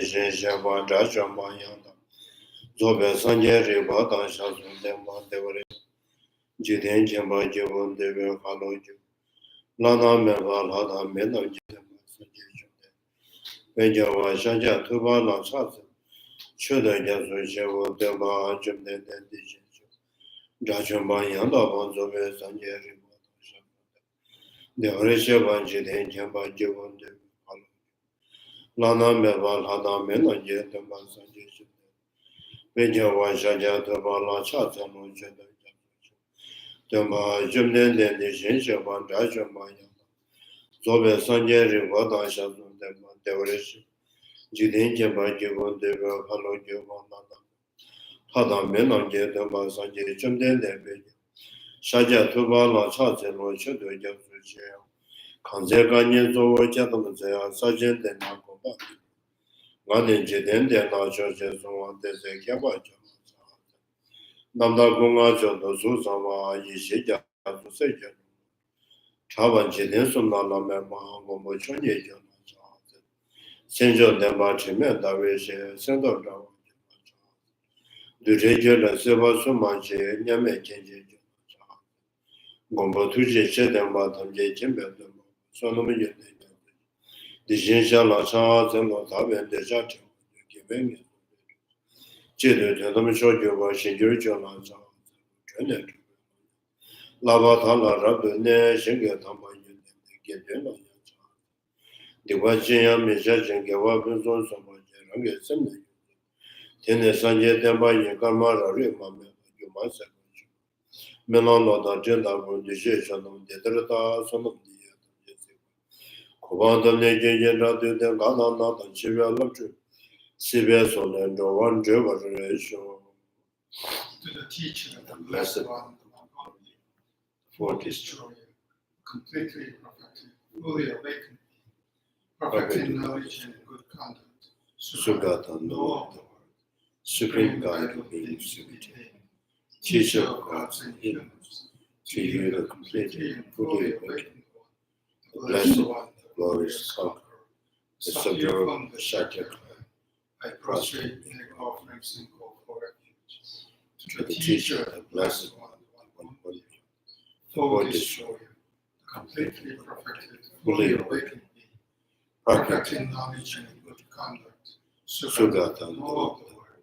Shenshaba Dachamba Yanda Zobe Sanje Riba Dansha Sundemba Devare Jiden Jemba Jibun Deve Haloju Lana Meva Lada Mena Jidemba Sanje Junde Benjawa Shanja Tuba La Sasa Chuda Jasu Shevo Dema Jumde Dendishin Dachamba Yanda Banzobe Sanje Riba Dansha Devare Sheba Jiden Jemba Jibun Deve Haloju Lana Meva Lada Mena Jidemba Sanje Junde Benjawa Shanja Tuba La Sasa No Chuda Dema Jumden Dendishin Sheban Dachamba Yanda Zobe Sanje Riba Dansha Dema Devare Jidin Jemba Jibun Deve Haloju Lana Hada Menam Jedamba Sanje Jumden Debe Shaja Tuba La Sasa No Chuda Jasu Kanze Ganyen Zowo Jadam Zaya Sajen Dena Koba Gaden Jiden Dena Shoje Zonwa Dese Kyaba Jama Namda Gunga Jodo Susama Yishi Jasu Seja Chaban Jiden Sumna Lame Maha Gombo Chonye Jama Senjo Demba Chime Dawe She Sendo Jawa Duje Jela Seba Suma Che Nyame Kenje Jama Gombo Tuje She Demba Tamje Jimbe Demba Sonum Yene Dijin Shala Cha Zengo Taben Deja Chama Giving Jidu Tadam Shoju Wa Shinjur Jola Cha Chene Lava Tala Rabu Ne Shinga Tamba Yene Gede Diwa Jinya Misha Jinga Wa Bunzon Sama Jirange Semme Tene Sanje Demba Yinkama Rari Mame Yuma Sema Menon Loda Jenda Wundi Shanam Dedrata Sonam Diya Kubanda Neje Radio de Gana Nata Chivia Lamchu Sibia Solen Jovan Jeva Relation to the teacher, the blessed one, the one only, for destroyer, completely perfected, fully awakened, perfecting knowledge and good conduct, Sugata no of the world, supreme guide of beings to be taken, teacher of gods and humans, to you the completely and fully awakened one, the blessed one, the glorious conqueror, the subduer from the shattered clan, I prostrate, make offerings and call for refuge. To the teacher, the blessed one, the one only, for destroyer, the completely perfected, fully awakened being, perfecting knowledge and good conduct, Sugata no of the world,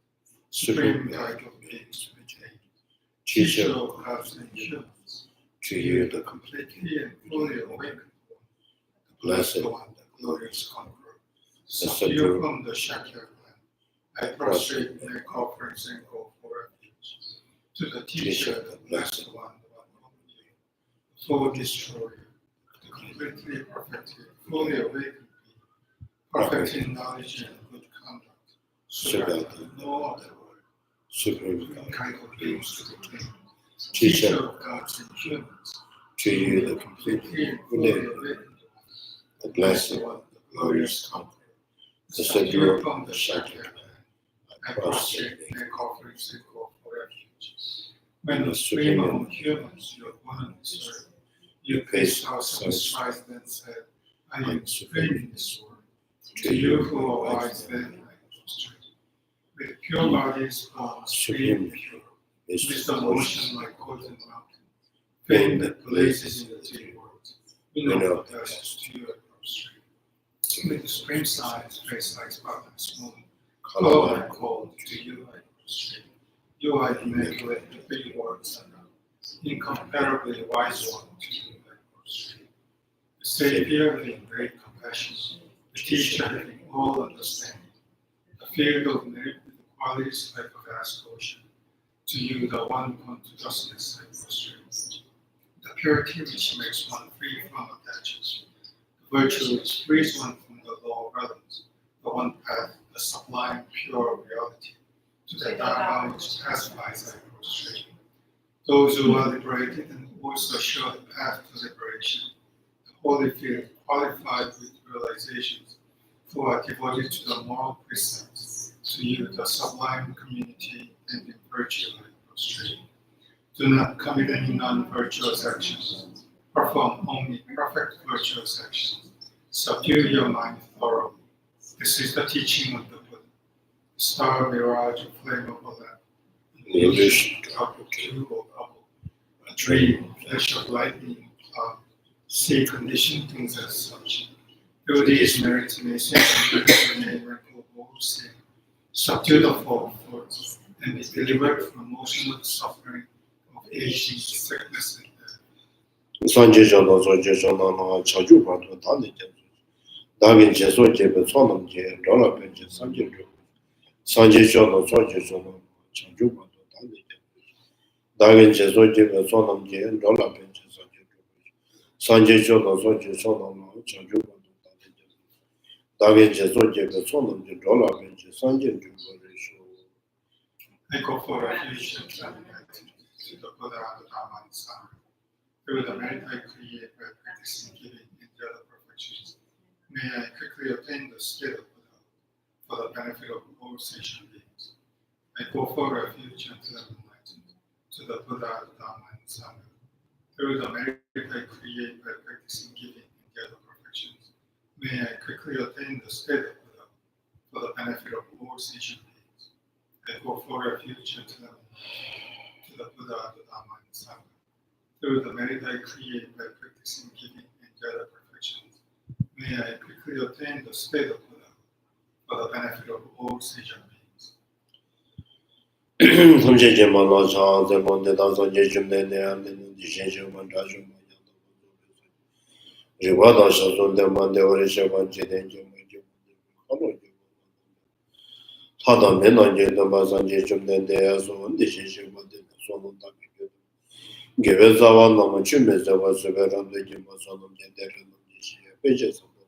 supreme guide of beings to be taken, teacher of gods and humans, to you the completely and fully awakened one, the blessed one, the glorious conqueror, the subduer from the shattered land, I prostrate, make offerings and call for refuge. To the teacher, the blessed one, the one only, the full destroyer, the completely perfected, fully awakened being, perfecting knowledge and good conduct, Sugata no other word, supreme guide of beings to the king, teacher of gods and humans, to you the completely and fully awakened one, the blessed one, the glorious conqueror, the subduer from the shattered land, I prostrate, make offerings and call for refuge. When the supreme among humans, your one serve, you place ourselves rise then said, I am supreme in this world. To you who are wise then I prostrate. With pure bodies born supreme pure, with the motion like golden mountain, fame that blazes in the three worlds, we know dust to you I prostrate. With the supreme signs, face like spotless moon, color and cold, to you I prostrate. You are immaculate, the three words are known, incomparably wise one, to you I prostrate. The Savior having great compassion, the teacher having all understanding, the field of merit with the qualities like a vast ocean, to you the one come to dustness I prostrate. The purity which makes one free from attachments, the virtue which frees one from the lower realms, the one path, the sublime, pure reality, to the Dharma which pacifies I prostrate. Those who are liberated and also show the path to liberation, the holy field qualified with realizations, who are devoted to the moral precepts, to you the sublime community and in virtue I prostrate. Do not commit any non-virtuous actions, perform only perfect virtuous actions, subdue your mind thoroughly. This is the teaching of the Buddha. star, mirage, or flame of light, illusion, drop of dew or bubble, a dream, flash of lightning, cloud, sea condition, things as such. Through these merits may remain recolable, sin, subdue the four thoughts, and be delivered from emotional suffering of aging, sickness, and death. Sanjejana Sanjejana Chaju Batu Dani Dagin Jeso Jebe Sonam Je, Dola Benje Sanjeju. Sanjejana Sanjejana Chaju Batu Dani Dagin Jeso Jebe Sonam Je, Dola Benje Sanjeju. Sanjejana Sanjejana Chaju Batu Dani Dagin Jeso Jebe Sonam Je, Dola Benje Sanjeju. I go for refuge and enlightenment to the Buddha and the Dharma and Sangha. Through the merit I create by practicing giving and the other perfections, may I quickly attain the state of Buddha for the benefit of all sentient beings. I go for refuge and enlightenment to the Buddha, the Dharma, and Sangha. Through the merit I create by practicing giving and the other perfections, may I quickly attain the state of Buddha for the benefit of all sentient beings. I go for refuge and to the Buddha, the Dharma, and Sangha. Through the merit I create by practicing giving and the other perfections, may I quickly attain the state of Buddha for the benefit of all sentient beings. Gevezawa nama chumezava suveranda jimba sonam jendere nam jishiya peche sambam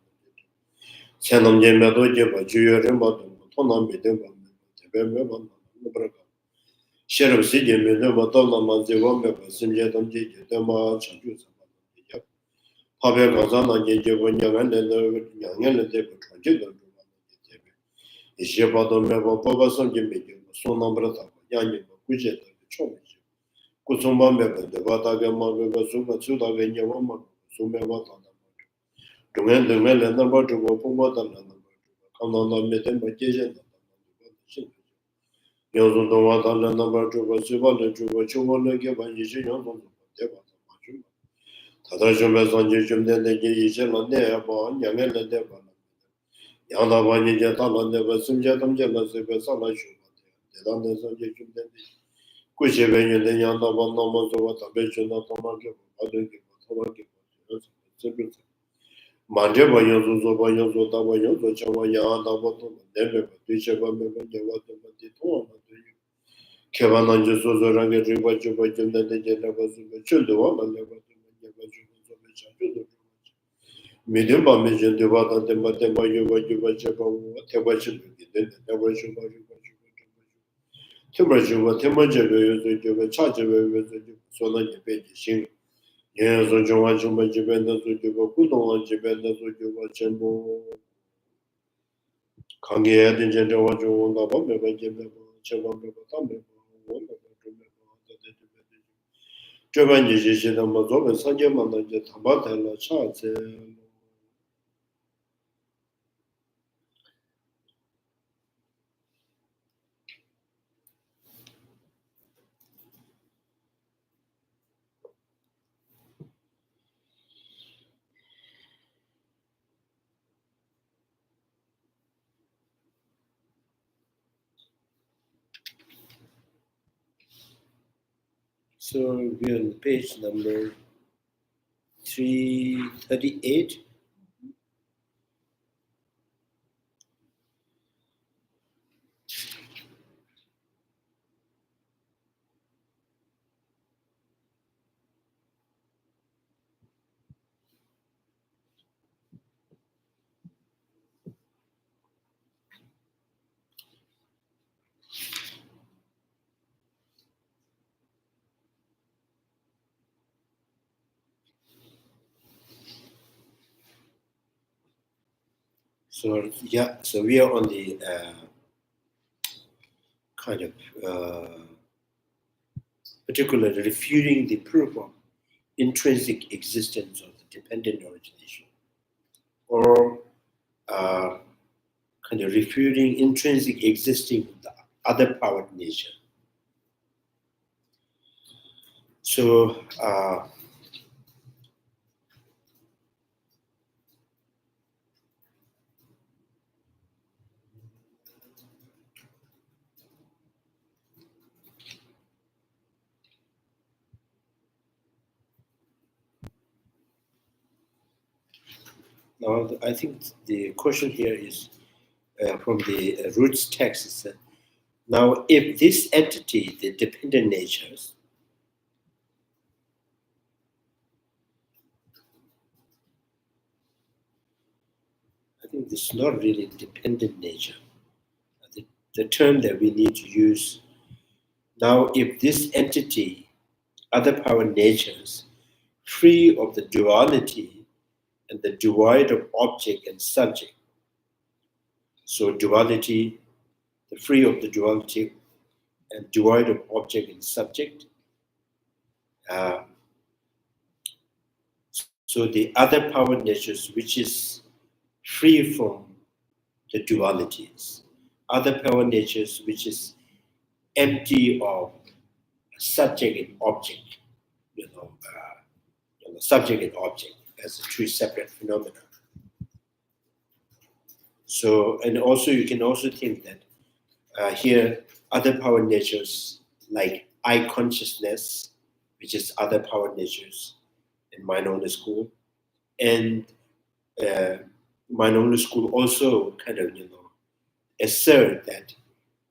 senam jemedo jeba juyo rimba dunga tonam bidemba tebe meba nama braka sherab si jemede batala maziva meba simjedam jije tema chanju sambam jija pabe kazana jejeba nyangele deba chonje dunga tebe ishebado meba baba samje mejeba sonam brata yanyeba kujeta chome Kusumba meba de vataga mabeba suba tsudaga nyawama sumeba tanda Dungan dungan lenda batu pumba tanda kananda meten bajeje Yozun dunga tanda batu suba le juba chuba le ke banjiji yozun deba tanda Tata shumbe sanje shumde de yishe la ne ba nyange le deba Yanda banjije tanda deba simje tamje la sebe sala shuba Dedan de sanje shumde Kuche venye de yanda banda mazo vata beche na tamake adenge tamake manje banyo zo banyo zo ta banyo zo chawa ya da bato debe tuche ba me ba je vata mati to na de keva nanje zo zo range riba je ba je de je da ba zo chunde wa ba le ba je ba je zo be cha do me de ba me je de vata de ba yo ba je ba je ba te ba je de de ba je ba Temajuma, Temajaba, Chajaba, Sona Jibedi, Yenzo Juma Jibenda Zujuba, Kudon Jibenda Zujuba, Chembo, Kangi Edin Jendawa Junda, Bamba Jimba, Chabamba, Tamba, Javanji, Mazoba, Sanjamana, Tabata, Chats. So we're on page number 338. So yeah, so we are on the kind of particularly refuting the proof of intrinsic existence of the dependent origination, or kind of refuting intrinsic existing of the other powered nature. So now I think the question here is from the roots text. Is that now if this entity, the dependent natures, I think this is not really dependent nature. The term that we need to use now, if this entity, other power natures, free of the duality and the devoid of object and subject. So duality, the free of the duality and devoid of object and subject. So the other power natures, which is free from the dualities, other power natures, which is empty of subject and object, subject and object as two separate phenomena. So, and also you can also think that here other power natures like I consciousness, which is other power natures in mind-only school, and mind-only school also kind of assert that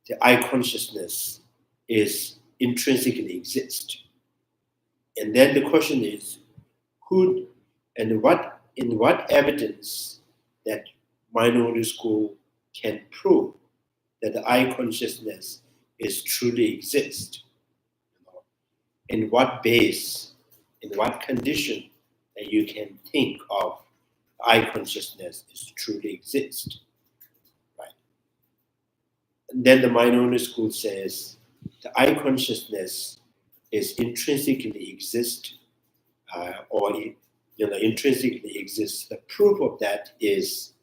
the I consciousness is intrinsically exist. And then the question is, who and what in what evidence that mind-only school can prove that the I consciousness is truly exist? In what base, in what condition that you can think of I consciousness is truly exist, right? And then the mind-only school says the I consciousness is intrinsically exist, or intrinsically exists. The proof of that is,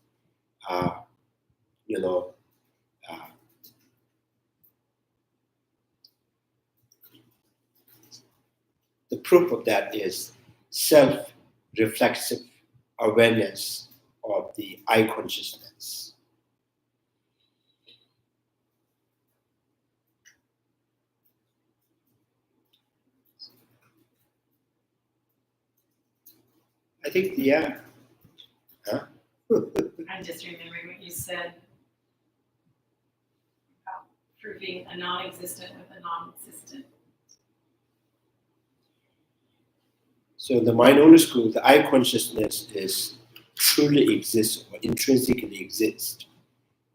the proof of that is self-reflexive awareness of the I consciousness. I think, yeah. Huh? I'm just remembering what you said about proving a non-existent with a non-existent. So the mind-only school, the I consciousness is truly exists or intrinsically exists.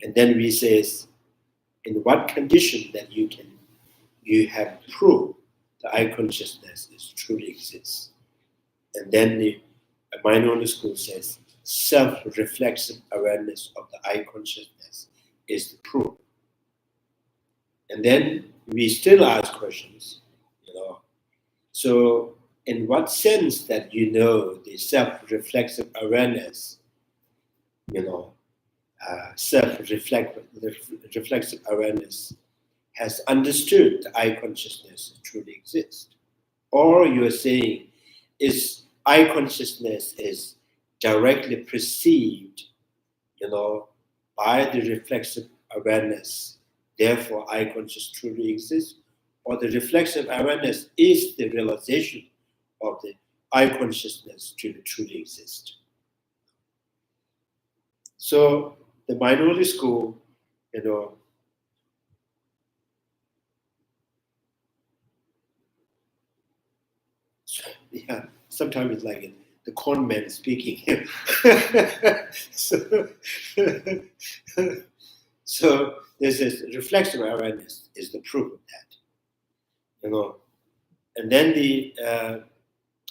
And then we says, in what condition that you have proved the I consciousness is truly exists. And then the mind-only school says, self-reflexive awareness of the I consciousness is the proof. And then we still ask questions, So in what sense that the self-reflexive awareness, self-reflexive awareness has understood the I consciousness truly exists? Or you're saying is I consciousness is directly perceived, by the reflexive awareness, therefore I consciousness truly exists, or the reflexive awareness is the realization of the I consciousness to truly exist. So the mind-only school, yeah, sometimes it's like the con man speaking here. So there's this reflexive awareness is the proof of that, And then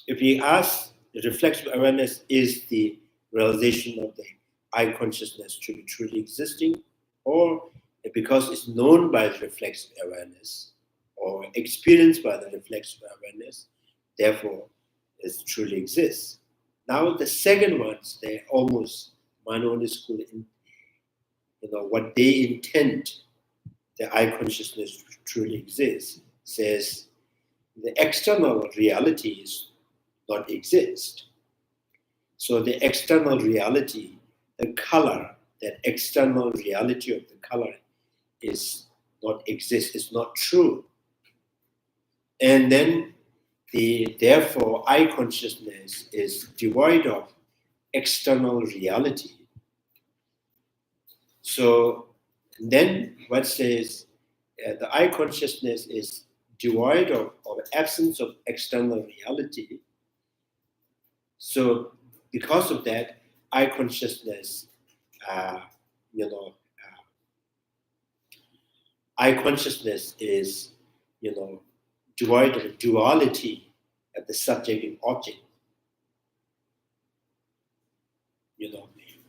if we ask, the reflexive awareness is the realization of the I consciously truly existing, or because it's known by the reflexive awareness or experienced by the reflexive awareness, therefore it truly exists. Now the second ones, they almost mind-only school what they intend the I consciousness to truly exist, says the external reality is not exist. So the external reality, the color, that external reality of the color is not exist, is not true. And then therefore I consciousness is devoid of external reality. So then what says the I consciousness is devoid of absence of external reality. So because of that, I consciousness, I consciousness is, devoid of duality at the subject and object.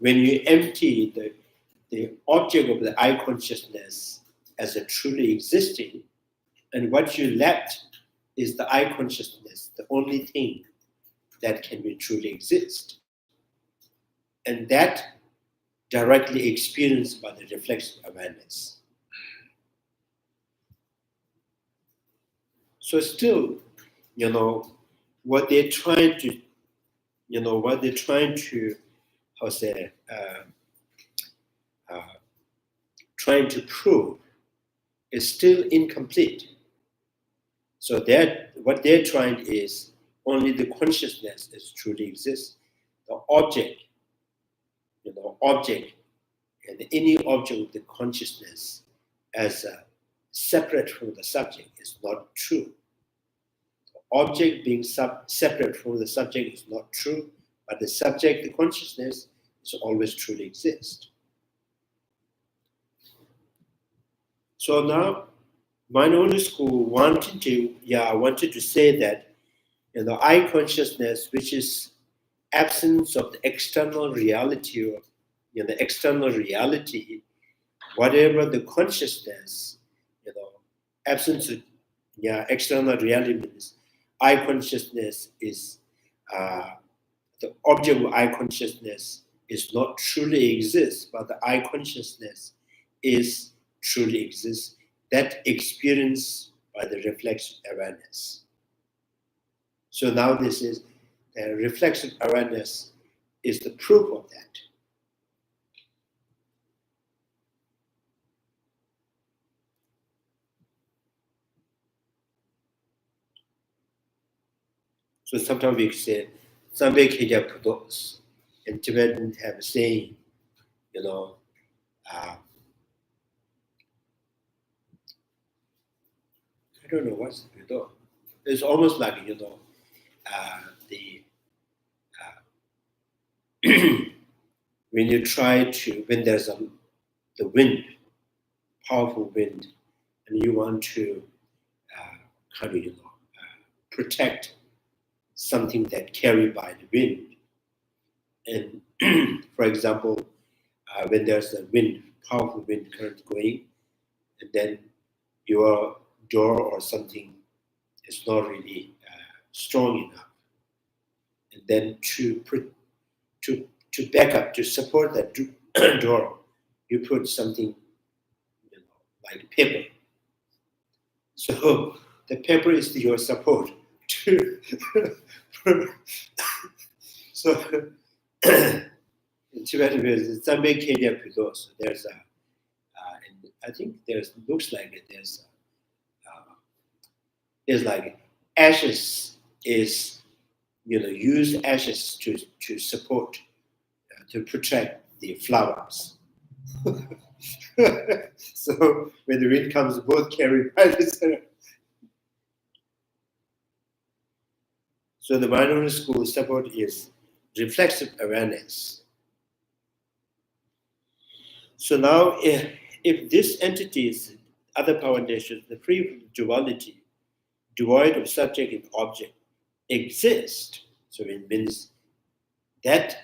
When you empty the object of the I consciousness as a truly existing, and what you left is the I consciousness, the only thing that can be truly exist. And that directly experienced by the reflexive awareness. So still, what they're trying to, trying to prove is still incomplete. So that what they're trying is only the consciousness is truly exists. The object, object, and any object of the consciousness as separate from the subject is not true. The object being separate from the subject is not true, but the subject, the consciousness, is always truly exist. So now, minority school wanted to say that I consciousness, which is absence of the external reality of the external reality, whatever the consciousness, absence of external reality means I consciousness is the object of I consciousness is not truly exists, but the I consciousness is truly exists. That experience by the reflexive awareness. So now this is the reflexive awareness is the proof of that. So sometimes we say, Sambe Kija Pudos. In Tibetan have a saying, I don't know what's the Pudo. It's almost like, when you try to, when there's the wind, powerful wind, and you want to protect something that carried by the wind. And for example, when there's a wind, powerful wind current going, and then your door or something is not really strong enough, and then to back up, to support that door, you put something like paper. So the paper is your support. So in Tibetan, there's there's I think there's looks like it. There's like ashes is use ashes to support to protect the flowers. So when the wind comes, both carry by the center. So the minority school support is reflexive awareness. So now, if this entity is other foundations, the free duality, devoid of subject and object, exist. So it means that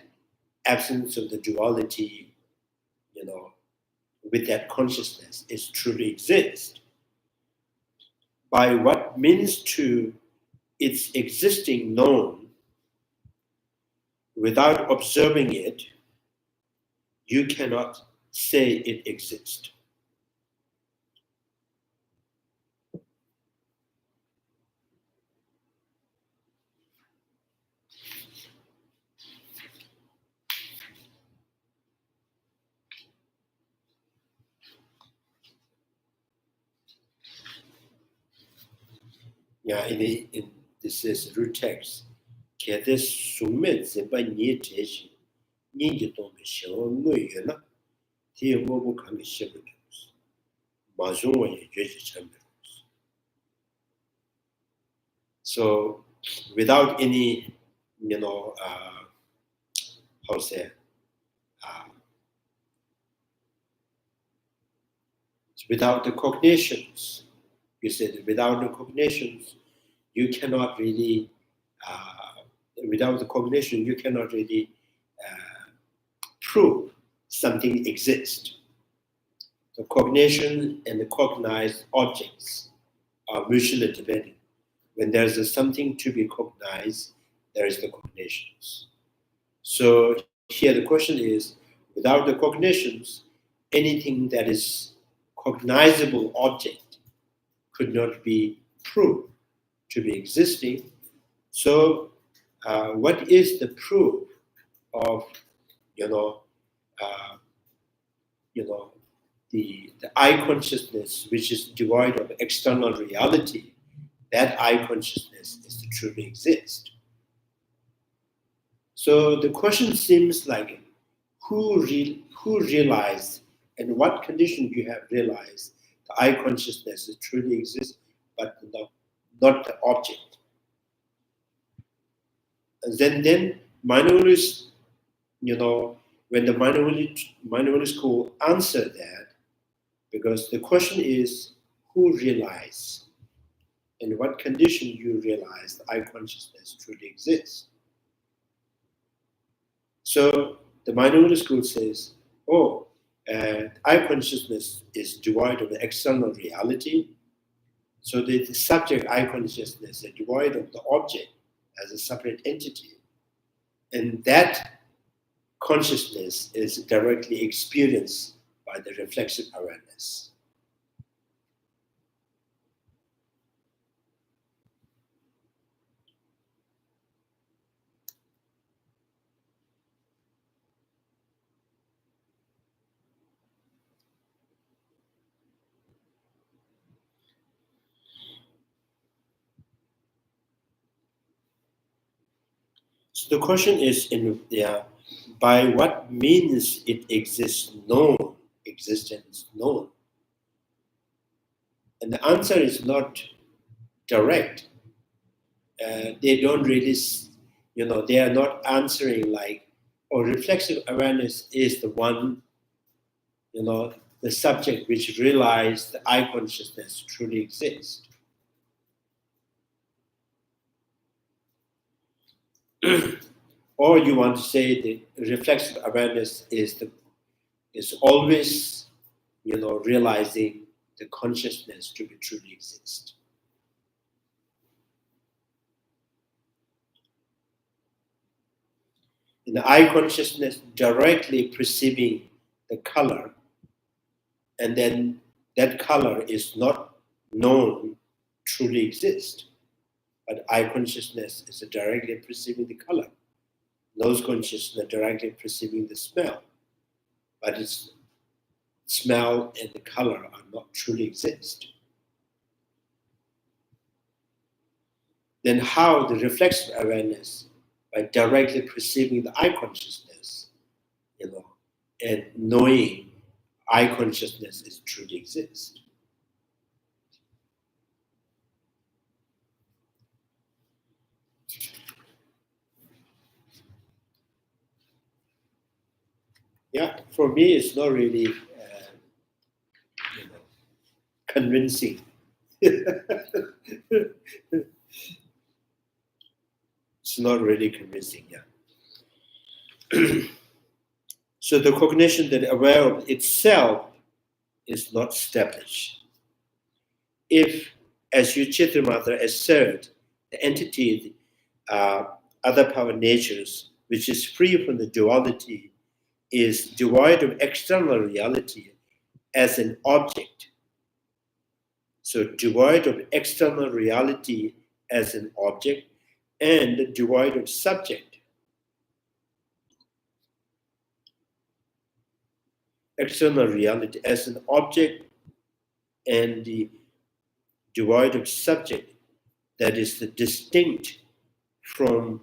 absence of the duality, with that consciousness is truly exist. By what means to its existing known, without observing it, you cannot say it exists. Yeah, in this is root text. Kete sume zeba nye teshi, nye jitonga xiao ngui yu na, tiye mobu kange xibu jus. Ma zhungwa ye jueji chanbi jus. So, without any, how to say, without the cognitions, you said without the cognitions, you cannot really, without the cognition, you cannot really prove something exists. The cognition and the cognized objects are mutually dependent. When there's something to be cognized, there is the cognitions. So here the question is, without the cognitions, anything that is cognizable object could not be proved to be existing. So what is the proof of, the I consciousness, which is devoid of external reality? That I consciousness is to truly exist. So the question seems like, who realized and what condition you have realized the I consciousness truly exists, but not the object. And then minority, when the minority school answered that, because the question is, who realized and what condition you realize the I consciousness truly exists. So the minority school says, I consciousness is devoid of the external reality. So the subject I consciousness is devoid of the object as a separate entity. And that consciousness is directly experienced by the reflexive awareness. So the question is, by what means it exists known, existence known? And the answer is not direct. They don't really, they are not answering like, reflexive awareness is the one, the subject which realized the I consciousness truly exists. Or you want to say the reflexive awareness is always, realizing the consciousness to be truly exist. In the I consciousness directly perceiving the color, and then that color is not known truly exist, but I consciousness is directly perceiving the color. Nose consciousness directly perceiving the smell, but its smell and the color are not truly exist. Then how the reflexive awareness, by directly perceiving the I consciousness, and knowing I consciousness is truly exist. Yeah, for me, it's not really convincing. It's not really convincing, yeah. So the cognition that aware of itself is not established. If, as you Chitramatra assert, the entity, other power natures, which is free from the duality, is devoid of external reality as an object. So devoid of external reality as an object and devoid of subject. External reality as an object and the devoid of subject that is distinct from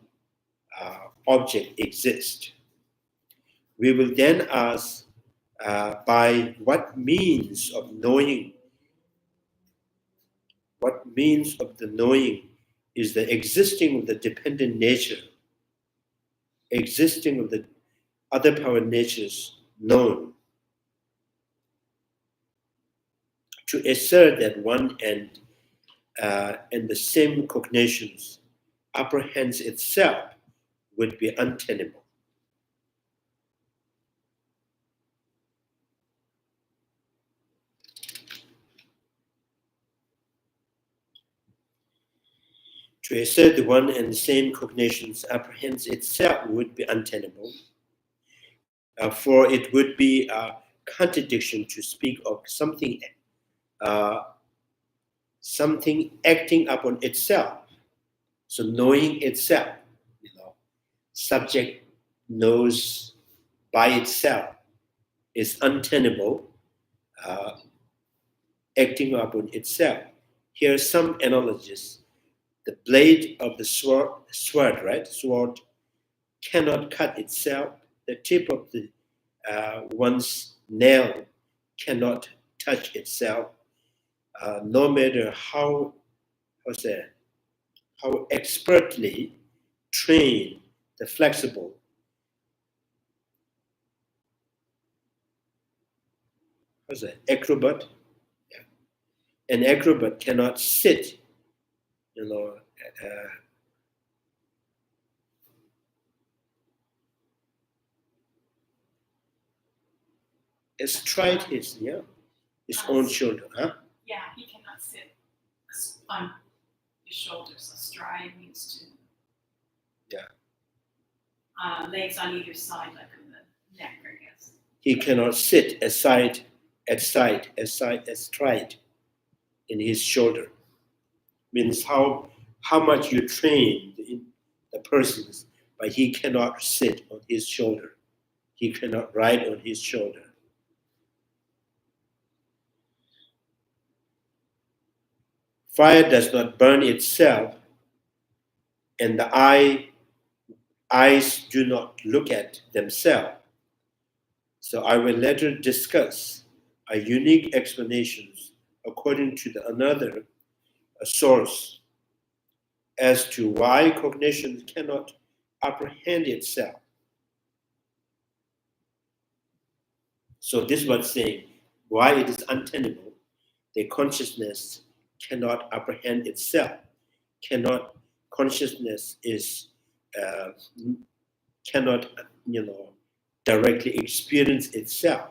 object exist. We will then ask by what means of knowing, what means of the knowing is the existing of the dependent nature, existing of the other power natures known, to assert that one and the same cognitions apprehends itself would be untenable. To assert the one and the same cognitions apprehends itself would be untenable, for it would be a contradiction to speak of something acting upon itself. So knowing itself, subject knows by itself is untenable, acting upon itself. Here are some analogies. The blade of the sword, right? Sword cannot cut itself. The tip of the one's nail cannot touch itself. No matter how expertly trained the flexible acrobat. Yeah. An acrobat cannot sit, astride his own shoulder, huh? Yeah, he cannot sit on his shoulders. Astride means to. Yeah. Legs on either side, like on the neck, I guess. He cannot sit astride in his shoulder. Means how much you train the persons, but he cannot sit on his shoulder. He cannot ride on his shoulder. Fire does not burn itself, and the eyes do not look at themselves. So I will later discuss a unique explanations according to another source as to why cognition cannot apprehend itself. So this was saying why it is untenable. The consciousness cannot apprehend itself. Consciousness is cannot directly experience itself.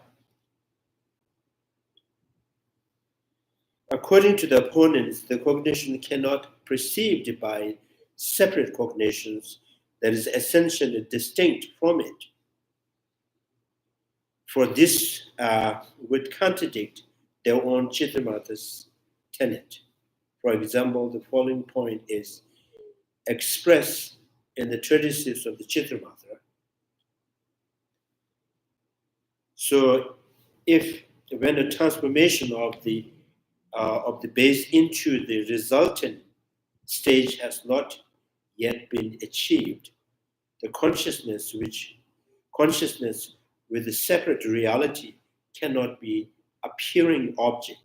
According to the opponents, the cognition cannot be perceived by separate cognitions that is essentially distinct from it. For this would contradict their own Chittamata's tenet. For example, the following point is expressed in the treatises of the Chittamata. So, when the transformation of the base into the resultant stage has not yet been achieved, the consciousness with a separate reality cannot be appearing object,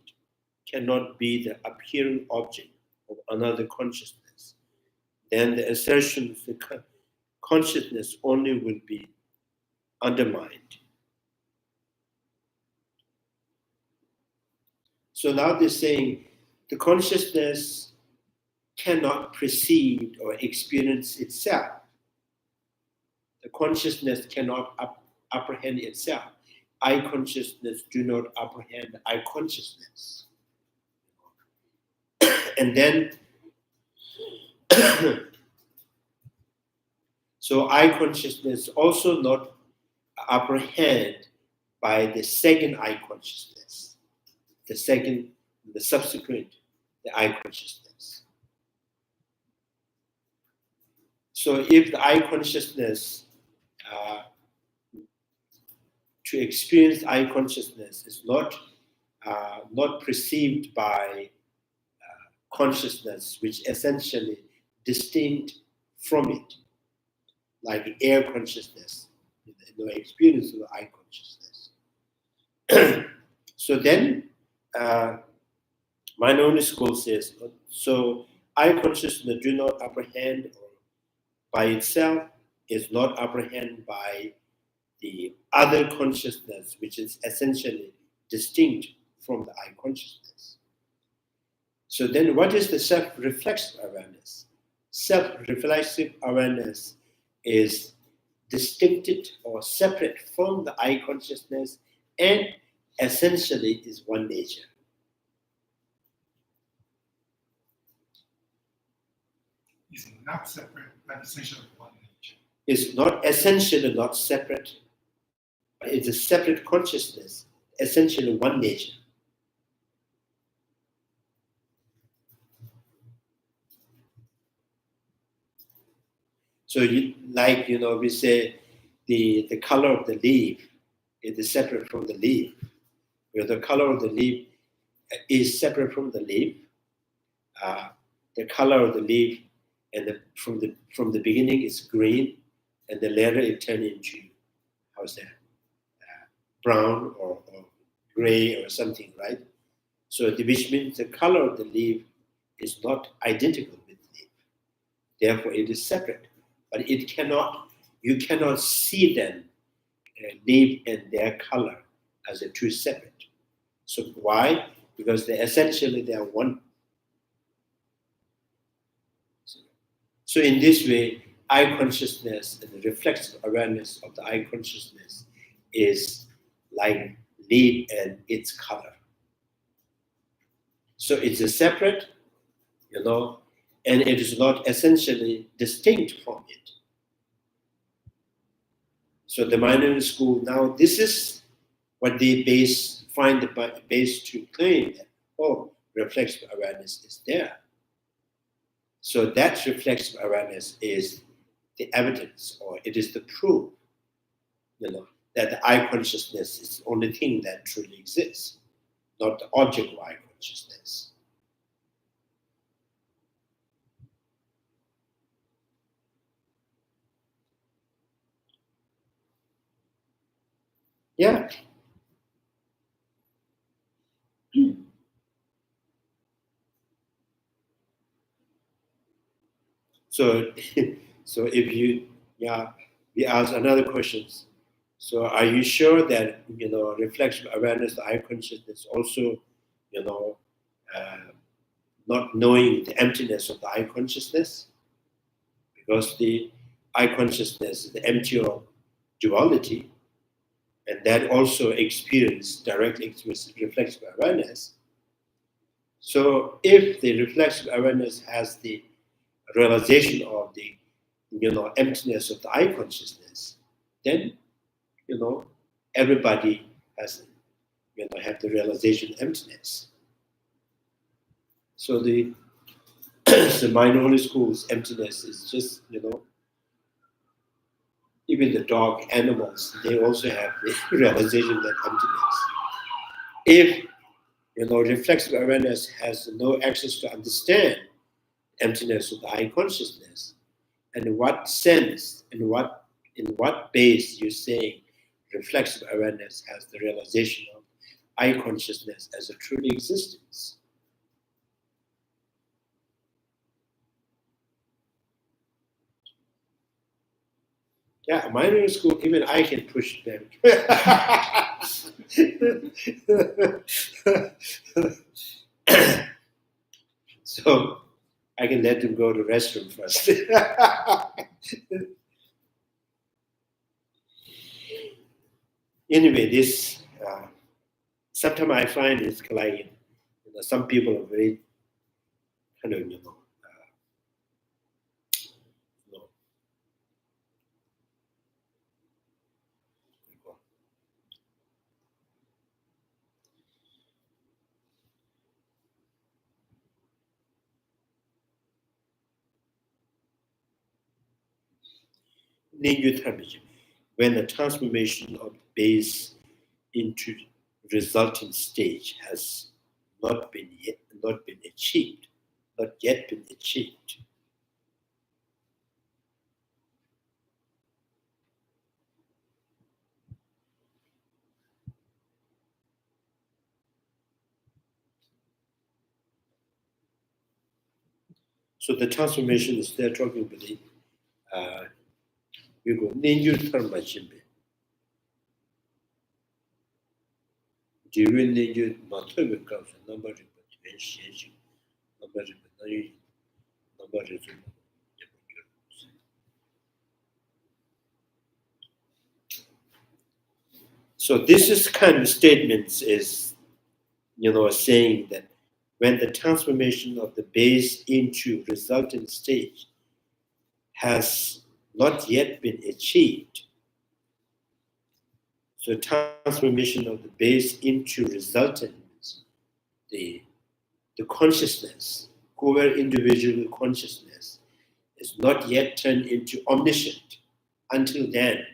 cannot be the appearing object of another consciousness. Then the assertion of the consciousness only will be undermined. So now they're saying the consciousness cannot perceive or experience itself. The consciousness cannot apprehend itself. I consciousness do not apprehend I consciousness. And then, so I consciousness also not apprehend by the second eye consciousness, the subsequent, the eye consciousness. So if the eye consciousness, to experience eye consciousness is not perceived by consciousness, which essentially distinct from it, like air consciousness, experience of eye consciousness. So then, minority school says, so eye consciousness do not apprehend by itself, is not apprehended by the other consciousness, which is essentially distinct from the eye consciousness. So then what is the self-reflexive awareness? Self-reflexive awareness is distincted or separate from the eye consciousness and essentially is one nature. Is not separate, but essentially one nature. It's not essentially not separate, but it's a separate consciousness, essentially one nature. So we say the color of the leaf is separate from the leaf. Where the color of the leaf is separate from the leaf, the color of the leaf and from the beginning is green, and then later it turns into brown or gray or something, right? So which means the color of the leaf is not identical with the leaf. Therefore, it is separate. But you cannot see them, leaf and their color as a two separate. So why? Because they are one. So in this way, eye consciousness and the reflexive awareness of the eye consciousness is like leaf and its color. So it's a separate, and it is not essentially distinct from it. So the minority school now, this is what they find the base to claim that, reflexive awareness is there. So that reflexive awareness is the evidence, or it is the proof, that the eye consciousness is the only thing that truly exists, not the object of eye consciousness. Yeah. So if we ask another question. So are you sure that, reflexive awareness, the eye consciousness also, not knowing the emptiness of the eye consciousness? Because the eye consciousness is empty of duality, and that also directly experience reflexive awareness. So if the reflexive awareness has the realization of the emptiness of the eye consciousness, then everybody has have the realization of emptiness. So the minority school's emptiness is just even the dog animals, they also have the realization that emptiness. If reflexive awareness has no access to understand emptiness of the eye consciousness, and in what sense, in what base you're saying reflexive awareness has the realization of eye consciousness as a truly existence? Yeah, minority school, even I can push them. So I can let them go to the restroom first. Anyway, this sometimes I find it's like some people are very kind of when the transformation of base into resulting stage has not yet been achieved. So the transformation is they're talking about the we go ninju tharma chimbe. Jiwin ninju mathobe comes a number of potentiation, number of So this is kind of statements is saying that when the transformation of the base into resultant stage has not yet been achieved. So transformation of the base into resultant means the consciousness, core individual consciousness, is not yet turned into omniscient. Until then,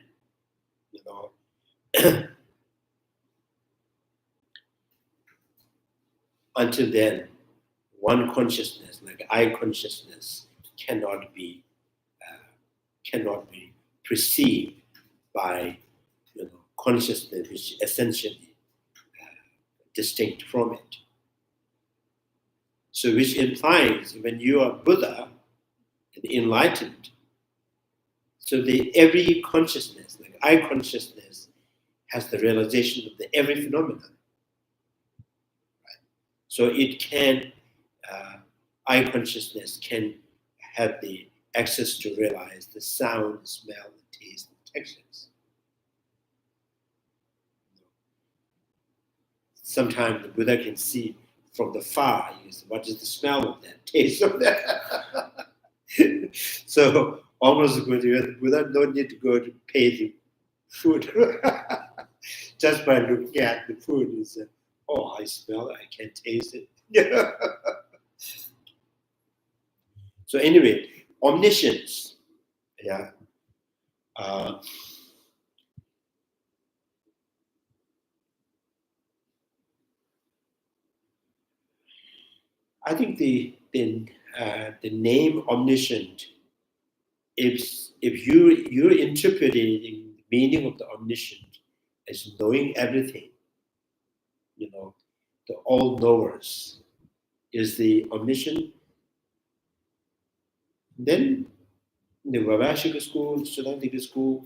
until then, one consciousness, like I consciousness, cannot be perceived by consciousness, which is essentially distinct from it. So, which implies when you are Buddha and enlightened, so every consciousness, like I consciousness, has the realization of every phenomenon. Right? So it can, I consciousness can have the access to realize the sound, the smell, the taste, the textures. Sometimes the Buddha can see from the far, what is the smell of that, taste of that. So almost the Buddha don't need to go to pay the food. Just by looking at the food, he said, "Oh, I smell it, I can taste it." So anyway, omniscience, yeah. I think the name omniscient, if you're interpreting the meaning of the omniscient as knowing everything, the all knowers is the omniscient, then the Vavashika school, Siddhantika school,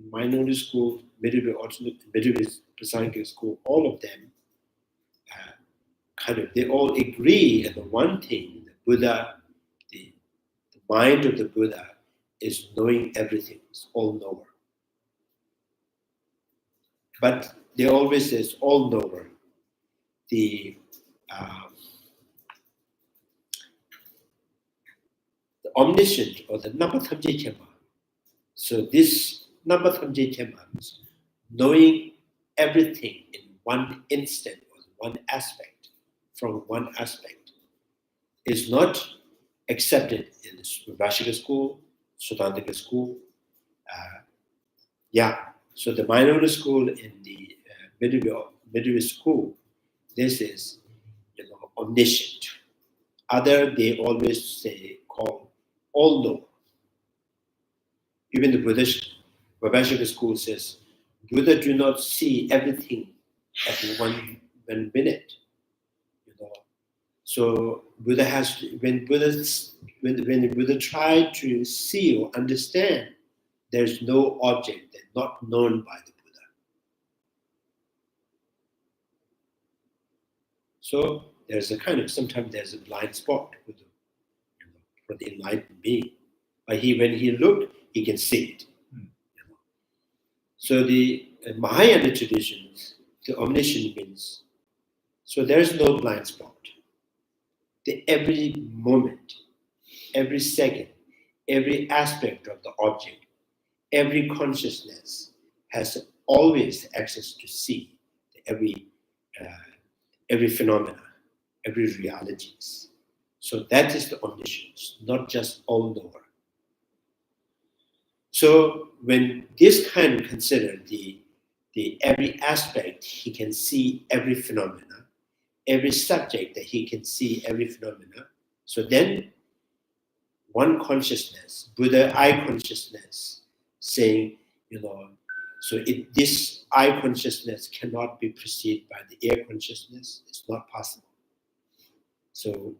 minority school, medieval Prasangika school, all of them they all agree on the one thing: the Buddha, the mind of the Buddha is knowing everything, it's all knower. But they always say all knower. The omniscient or the Namathamje Chema. So this Namathamje Chema is knowing everything in one instant or one aspect, from one aspect, is not accepted in the Vashika school, Siddhantika school. So the minority school in the medieval school, this is omniscient. Other, they always say, call all knower. Even the Buddhist Vavashika school says, Buddha do not see everything at one minute. So Buddha has to, when the Buddha tried to see or understand, there's no object that's not known by the Buddha. So there's sometimes there's a blind spot for the enlightened being. But when he looked, he can see it. So the Mahayana traditions, the omniscient means, so there's no blind spot. Every moment, every second, every aspect of the object, every consciousness has always access to see every phenomena, every realities. So that is the omniscience, not just all knower. So when this kind of consider the every aspect, he can see every phenomena, every subject that he can see every phenomena. So then one consciousness, Buddha I consciousness, saying, so this I consciousness cannot be perceived by the air consciousness. It's not possible. So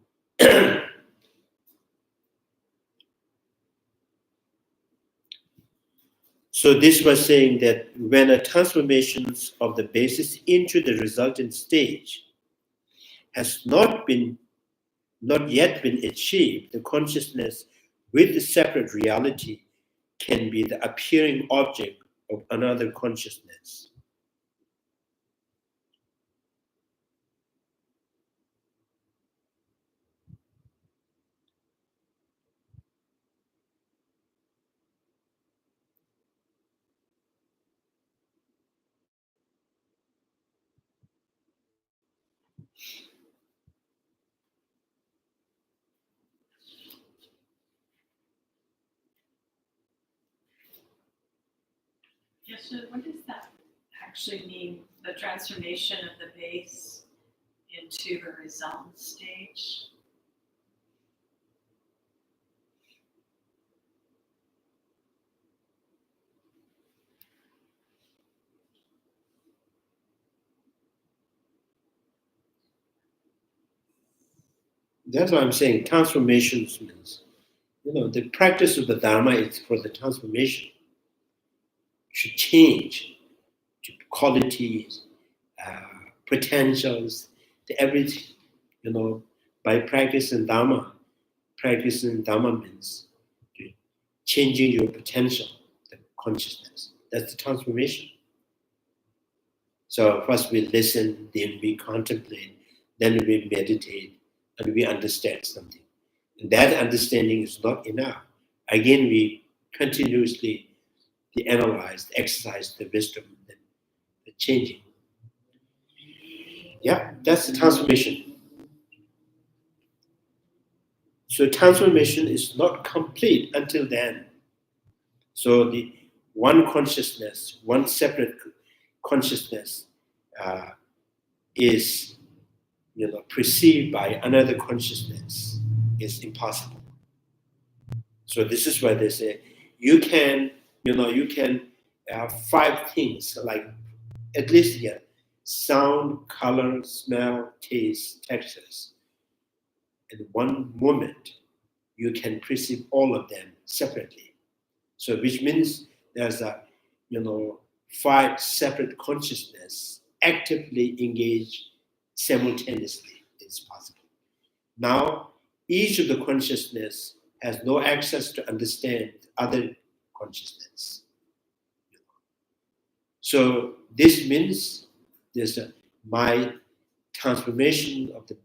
so this was saying that when a transformation of the basis into the resultant stage has not yet been achieved, the consciousness with the separate reality can be the appearing object of another consciousness. Yes, so what does that actually mean? The transformation of the base into a resultant stage? That's why I'm saying transformations means, the practice of the Dharma is for the transformation, to change, to qualities, potentials, to everything. By practicing Dharma means changing your potential, the consciousness. That's the transformation. So first we listen, then we contemplate, then we meditate, and we understand something. And that understanding is not enough. Again, we continuously analyze, exercise the wisdom, the changing. Yeah, that's the transformation. So transformation is not complete until then. So the one consciousness, one separate consciousness is perceived by another consciousness is impossible. So this is why they say you can have five things, like at least here: sound, color, smell, taste, textures. In one moment, you can perceive all of them separately. So which means there's a five separate consciousness actively engaged simultaneously. It's possible. Now, each of the consciousness has no access to understand other consciousness. So this means there's my transformation of the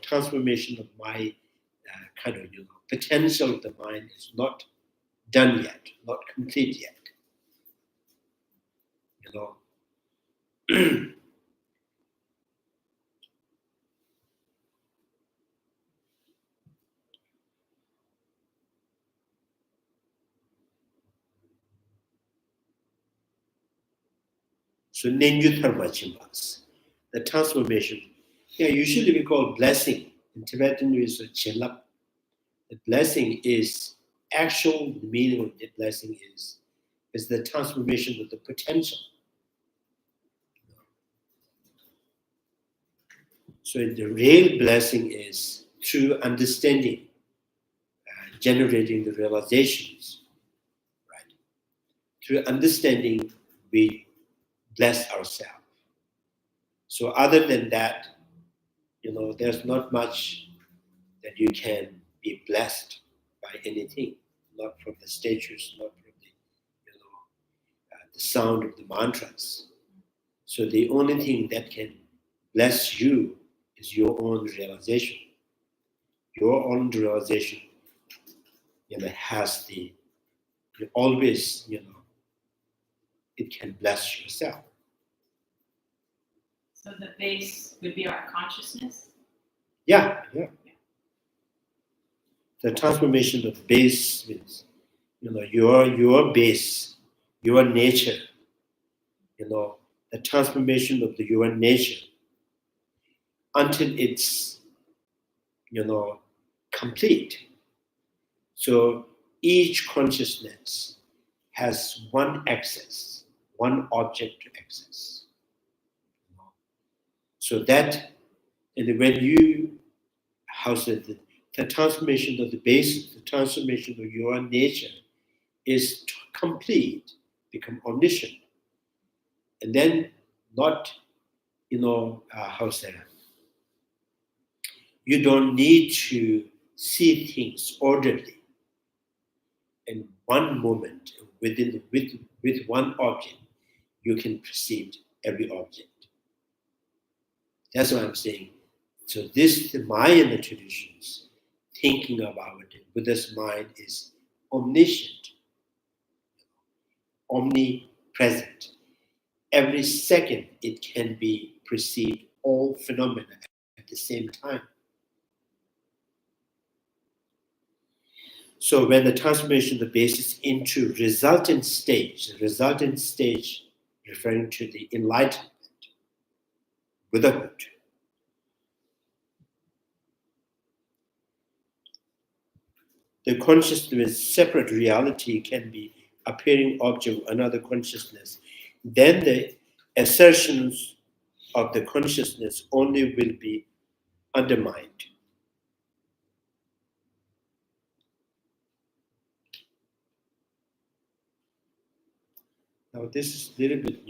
transformation of my kind of potential of the mind is not done yet, not complete yet. So Nenjutharmachimbas, the transformation. Yeah, usually we call blessing. In Tibetan we say chelap. The blessing is actual meaning of the blessing is the transformation of the potential. So the real blessing is through understanding, generating the realizations, right? Through understanding, we bless ourselves. So other than that, there's not much that you can be blessed by anything, not from the statues, not from the sound of the mantras. So the only thing that can bless you is your own realization. Your own realization, has the always, it can bless yourself. So the base would be our consciousness? Yeah. The transformation of base means your base, your nature, the transformation of your nature until it's, complete. So each consciousness has one access, one object to access. So that, and when you, the transformation of the base, the transformation of your nature is complete, become omniscient. And then not, you don't need to see things orderly. In one moment, with one object, you can perceive every object. That's what I'm saying. So this, the Mayan traditions, thinking about it, Buddha's mind is omniscient, omnipresent. Every second it can be perceived, all phenomena at the same time. So when the transformation of the basis into resultant stage, the resultant stage referring to the enlightenment, Buddhahood, the consciousness, separate reality can be appearing object of another consciousness. Then the assertions of the consciousness only will be undermined. Now this is a little bit,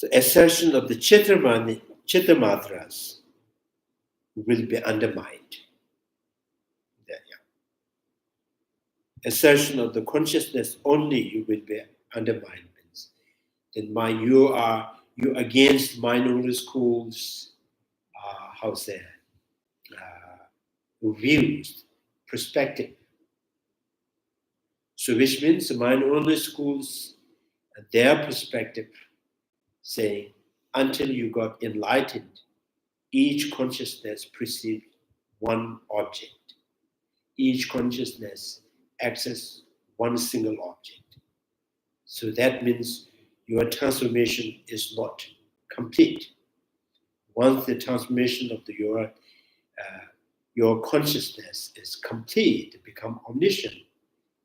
the assertion of the Chittamatras will be undermined. Assertion of the consciousness only will be undermined. Then you against minority schools, views, perspective. So which means the minority schools, their perspective, saying until you got enlightened, each consciousness perceived one object. Each consciousness access one single object. So that means your transformation is not complete. Once the transformation of your consciousness is complete, it become omniscient,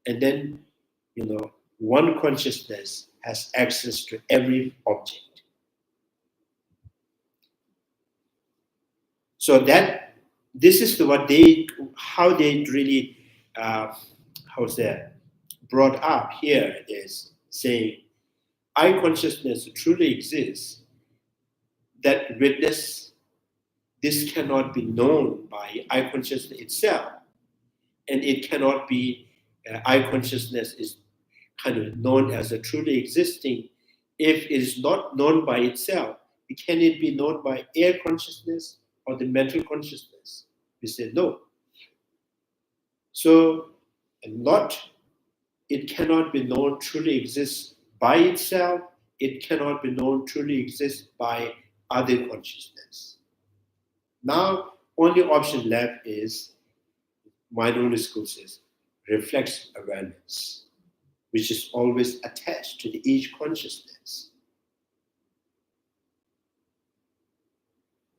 and then one consciousness has access to every object. So that this is how they really brought up here is saying, I consciousness truly exists. That witness, this cannot be known by I consciousness itself, and it cannot be I consciousness is kind of known as a truly existing. If it is not known by itself, can it be known by air consciousness or the mental consciousness? We said no. So, it cannot be known truly exists by itself. It cannot be known truly exists by other consciousness. Now, only option left is, minority school says, reflexive awareness, which is always attached to each consciousness.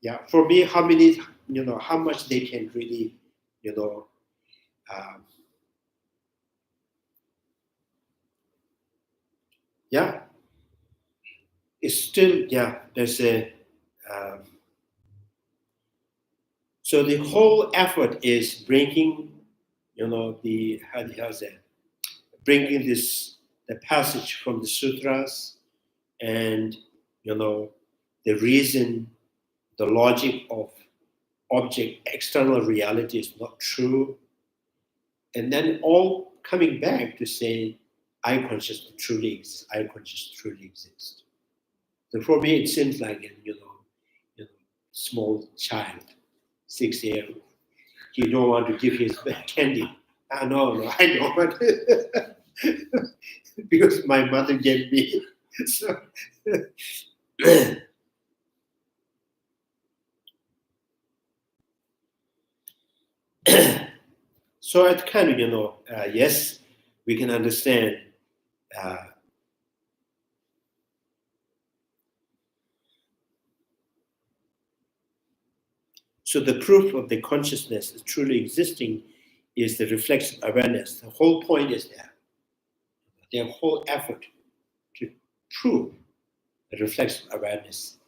Yeah, for me, how much they can really, it's still, there's a, so the whole effort is bringing, bringing the passage from the sutras and, the reason, the logic of object, external reality is not true. And then all coming back to say, I consciousness truly exists. I consciousness truly exists. So for me, it seems like a small child, 6 years old. He don't want to give his candy. No, I know what. Because my mother gave me. So, so it kind of, yes, we can understand. So the proof of the consciousness is truly existing is the reflexive awareness. The whole point is that their whole effort to prove the reflexive awareness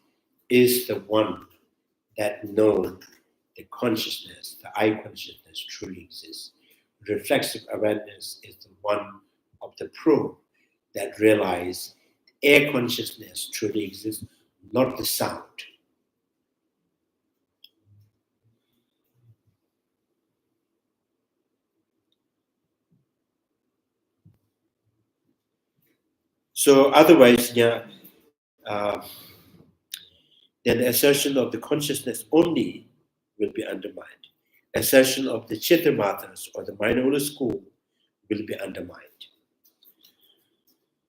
is the one that knows the consciousness, the I consciousness truly exists. Reflexive awareness is the one of the proof that realize air consciousness truly exists, not the sound. So otherwise, then the assertion of the consciousness only will be undermined. Assertion of the Chittamatas or the minority school will be undermined.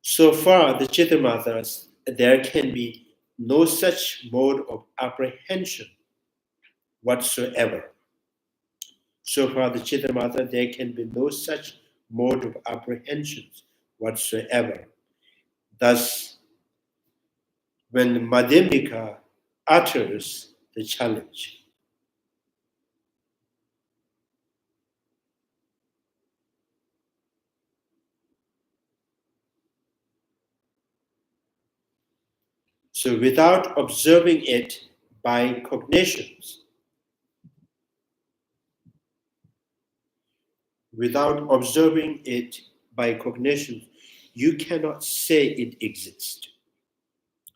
So far, the Chittamatas, there can be no such mode of apprehension whatsoever. So far, the Chittamata, there can be no such mode of apprehensions whatsoever. Thus, when the Madhyamika utters the challenge, so without observing it by cognitions, you cannot say it exists.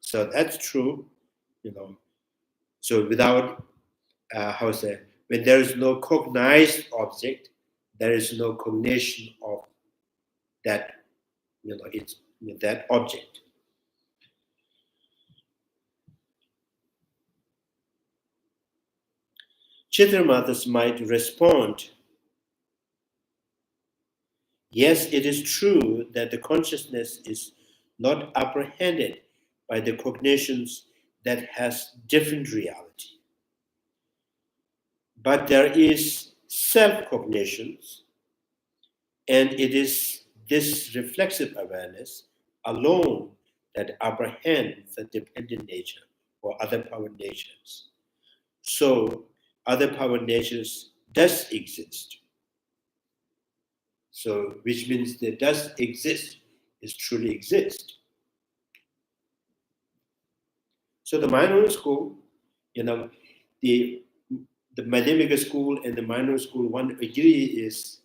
So that's true, So without, when there is no cognized object, there is no cognition of that, it's that object. Chitramatas might respond, yes, it is true that the consciousness is not apprehended by the cognitions that has different reality. But there is self-cognitions, and it is this reflexive awareness alone that apprehends the dependent nature or other power natures. So other power natures does exist. So which means there does exist, is truly exist. So the minority school, the Madhyamika school and the minority school, one agree is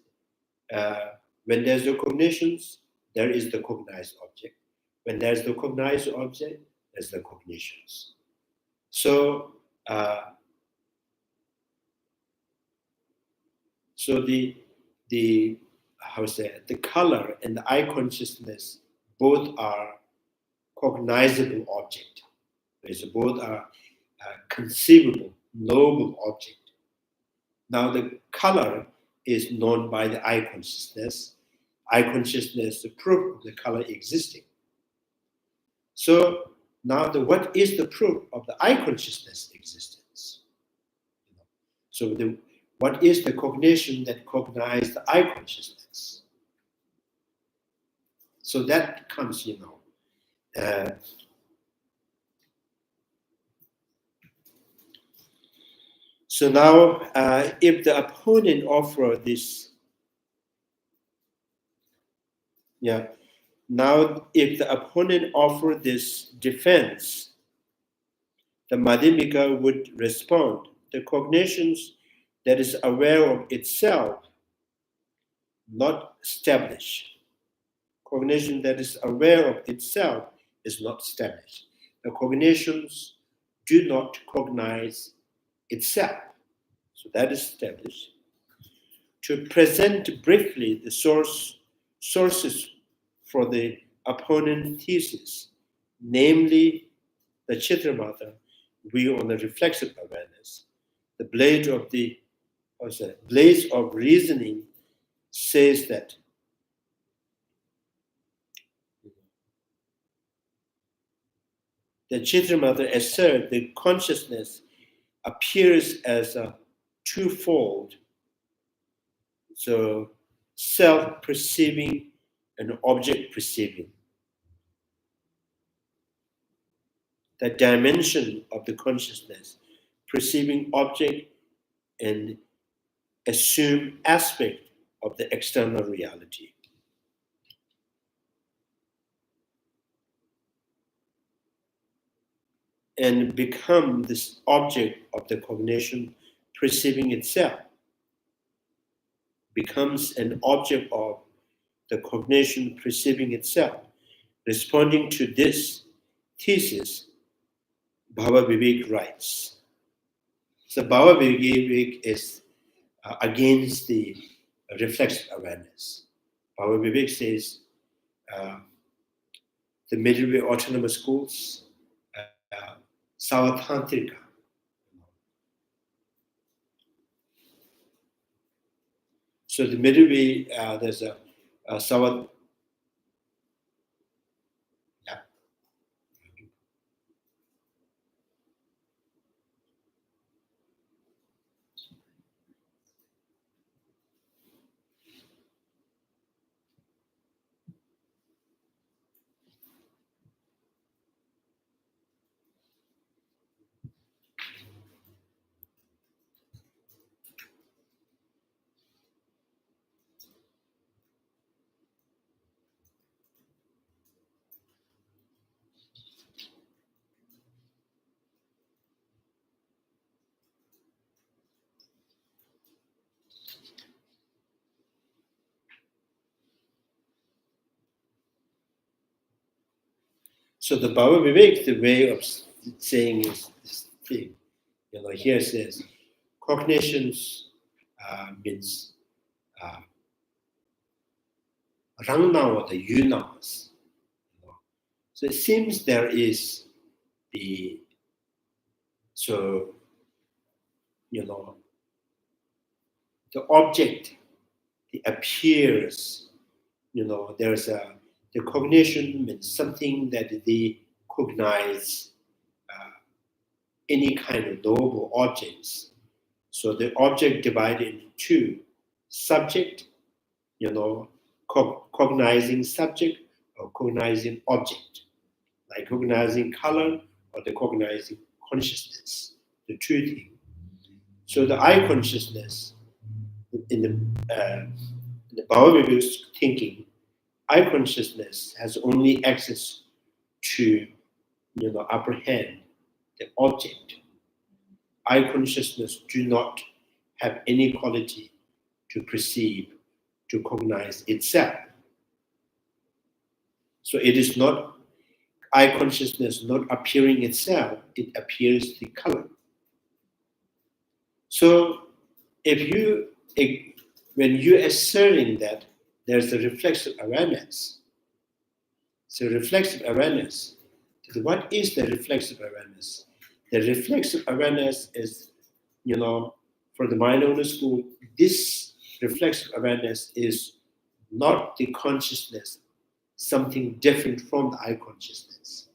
when there's no cognitions, there is the cognized object. When there's the cognized object, there's the cognitions. So, the color and the eye consciousness both are cognizable object. So both are conceivable, knowable object. Now the color is known by the eye consciousness. Eye consciousness is the proof of the color existing. So now what is the proof of the eye consciousness existence? So what is the cognition that cognizes the eye consciousness? So that comes, so now if the opponent offer this, now if the opponent offer this defense, the Madhyamika would respond, the cognitions that is aware of itself, not established. Cognition that is aware of itself is not established. The cognitions do not cognize itself. So that is established. To present briefly the sources for the opponent thesis, namely the Chitramata view on the reflexive awareness, the blaze of reasoning says that the Chitramata asserts that consciousness appears as a twofold, so self-perceiving and object-perceiving. The dimension of the consciousness, perceiving object and assume aspect of the external reality. And become this object of the cognition perceiving itself, becomes an object of the cognition perceiving itself. Responding to this thesis, Bhava Vivek writes. So Bhava Vivek is against the reflexive awareness. Bhava Vivek says the middle way autonomous schools, Savatantrika. So the middle way, there's a Savat. Yeah. So the Bhava Vivek, the way of saying is this thing. Here it says, cognitions means Rangna or the Yunas. So it seems there is the, so, the object, the appears, there's the cognition means something that they cognize any kind of knowable objects. So the object divided into two, subject, cognizing subject or cognizing object, like cognizing color or the cognizing consciousness, the two things. So the I consciousness, in the Bhava Vivek's thinking, I consciousness has only access to, apprehend the object. I consciousness do not have any quality to perceive, to cognize itself. So it is not I consciousness not appearing itself, it appears the color. So when you're asserting that there's a reflexive awareness, so reflexive awareness, what is the reflexive awareness? The reflexive awareness is, for the mind owner school, this reflexive awareness is not the consciousness, something different from the I consciousness.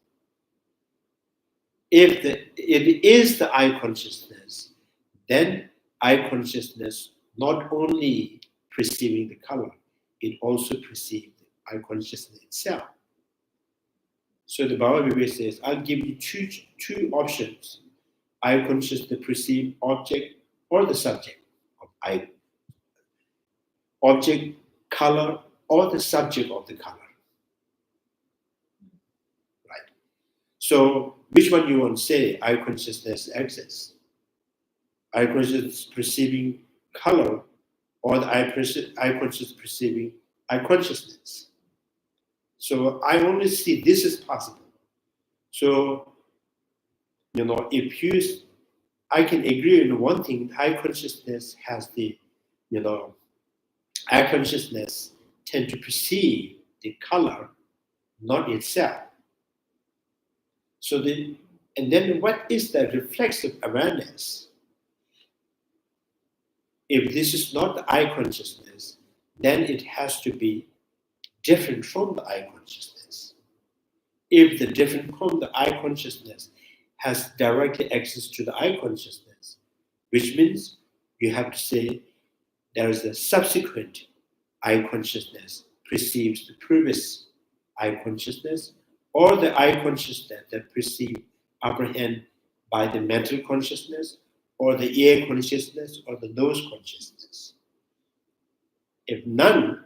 If it is the I consciousness, then I consciousness not only perceiving the color, it also perceives the I consciousness itself. So the Bhava Vivek says, I'll give you two options. I consciousness perceive object or the subject of I. Object, color, or the subject of the color. Right. So which one you want to say I consciousness exists? I consciousness perceiving color or the I consciousness perceiving I consciousness. So I only see this is possible. So, I can agree on one thing, I consciousness has the, I consciousness tend to perceive the color, not itself. So and then what is the reflexive awareness? If this is not the I consciousness, then it has to be different from the I consciousness. If the different from the I consciousness has directly access to the I consciousness, which means you have to say there is a subsequent I consciousness perceives the previous I consciousness, or the I consciousness that perceive, apprehend by the mental consciousness, or the ear consciousness, or the nose consciousness. If none,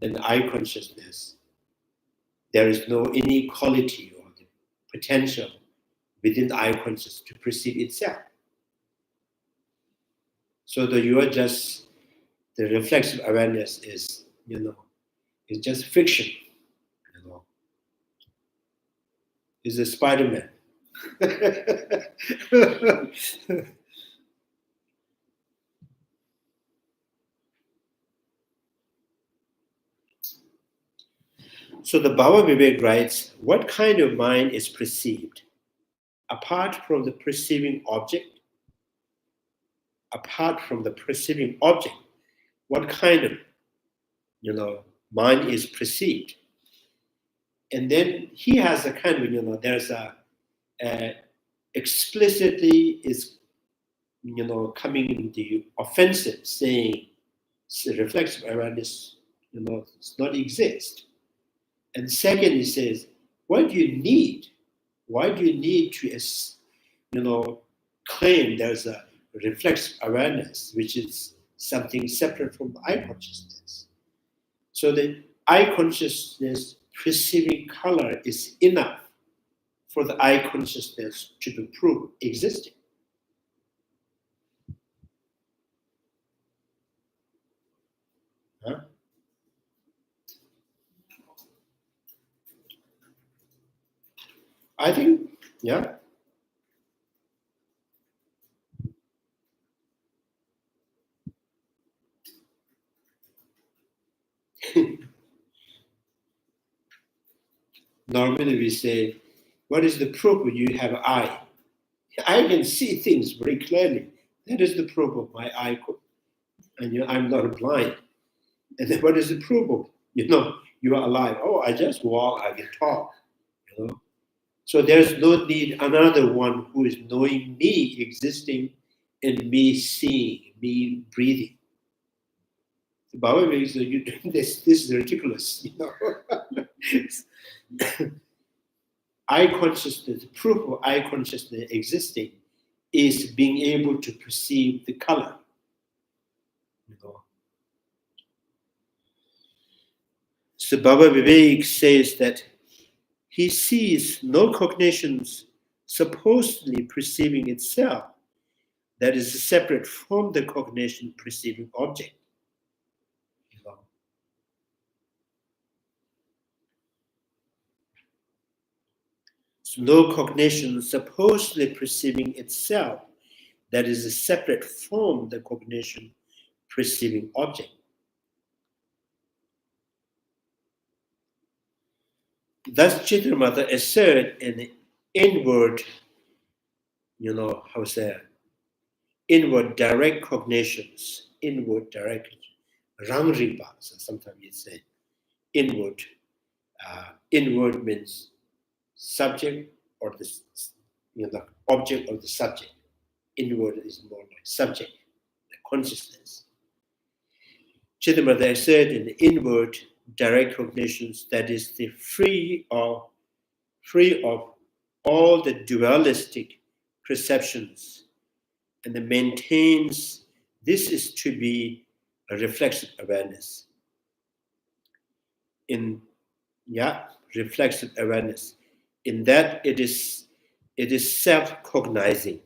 then the I consciousness, there is no inequality or the potential within the I consciousness to perceive itself. So that you are just, the reflexive awareness is, it's just fiction, It's a Spider-Man. So the Baba Vivek writes, what kind of mind is perceived? Apart from the perceiving object, what kind of, mind is perceived? And then he has a kind of, there's a explicitly is, coming in the offensive, saying reflexive awareness, does not exist. And second, he says, what do you need? Why do you need to, claim there's a reflexive awareness, which is something separate from the I consciousness? So the I consciousness perceiving color is enough for the I consciousness to be proved existing. Huh? I think, yeah. Normally we say, what is the proof you have eye? I can see things very clearly. That is the proof of my eye. And I'm not blind. And then what is the proof of, you are alive? Oh, I just walk, I can talk. So there's no need another one who is knowing me existing and me seeing, me breathing. Baba is this is ridiculous, I consciousness, the proof of I consciousness existing is being able to perceive the color. So Baba Vivek says that he sees no cognitions supposedly perceiving itself that is separate from the cognition perceiving object. So no cognition supposedly perceiving itself that is separate from the cognition perceiving object. Thus, Chitramata assert an inward, inward direct cognitions, inward direct, rangripa, so sometimes you say inward. Inward means subject or the object or the subject. Inward is more like subject, the consciousness. Chittamata said in the inward direct cognitions that is the free of all the dualistic perceptions, and it maintains this is to be a reflexive awareness. Reflexive awareness. In that it is self-cognizing.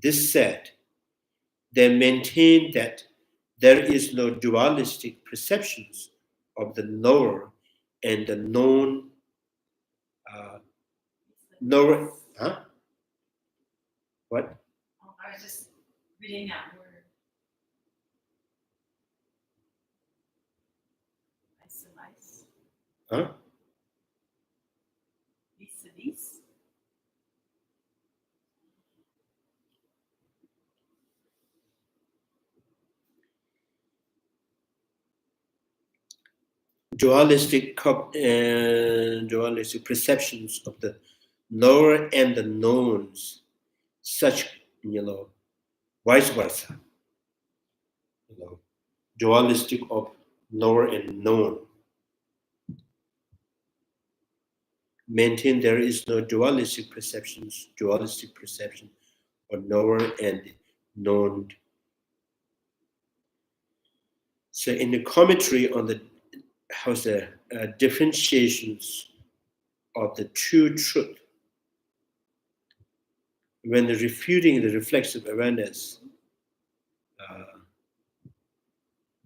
This said, they maintain that there is no dualistic perceptions of the knower and the known knower. Huh? What? Oh, I was just reading that word. Vis-a-vis. Huh? Vis-a-vis. dualistic perceptions of the knower and the knowns, such, vice versa, dualistic of knower and known. Maintain there is no dualistic perception of knower and known. So in the commentary on the differentiations of the true truth, when refuting the reflexive awareness,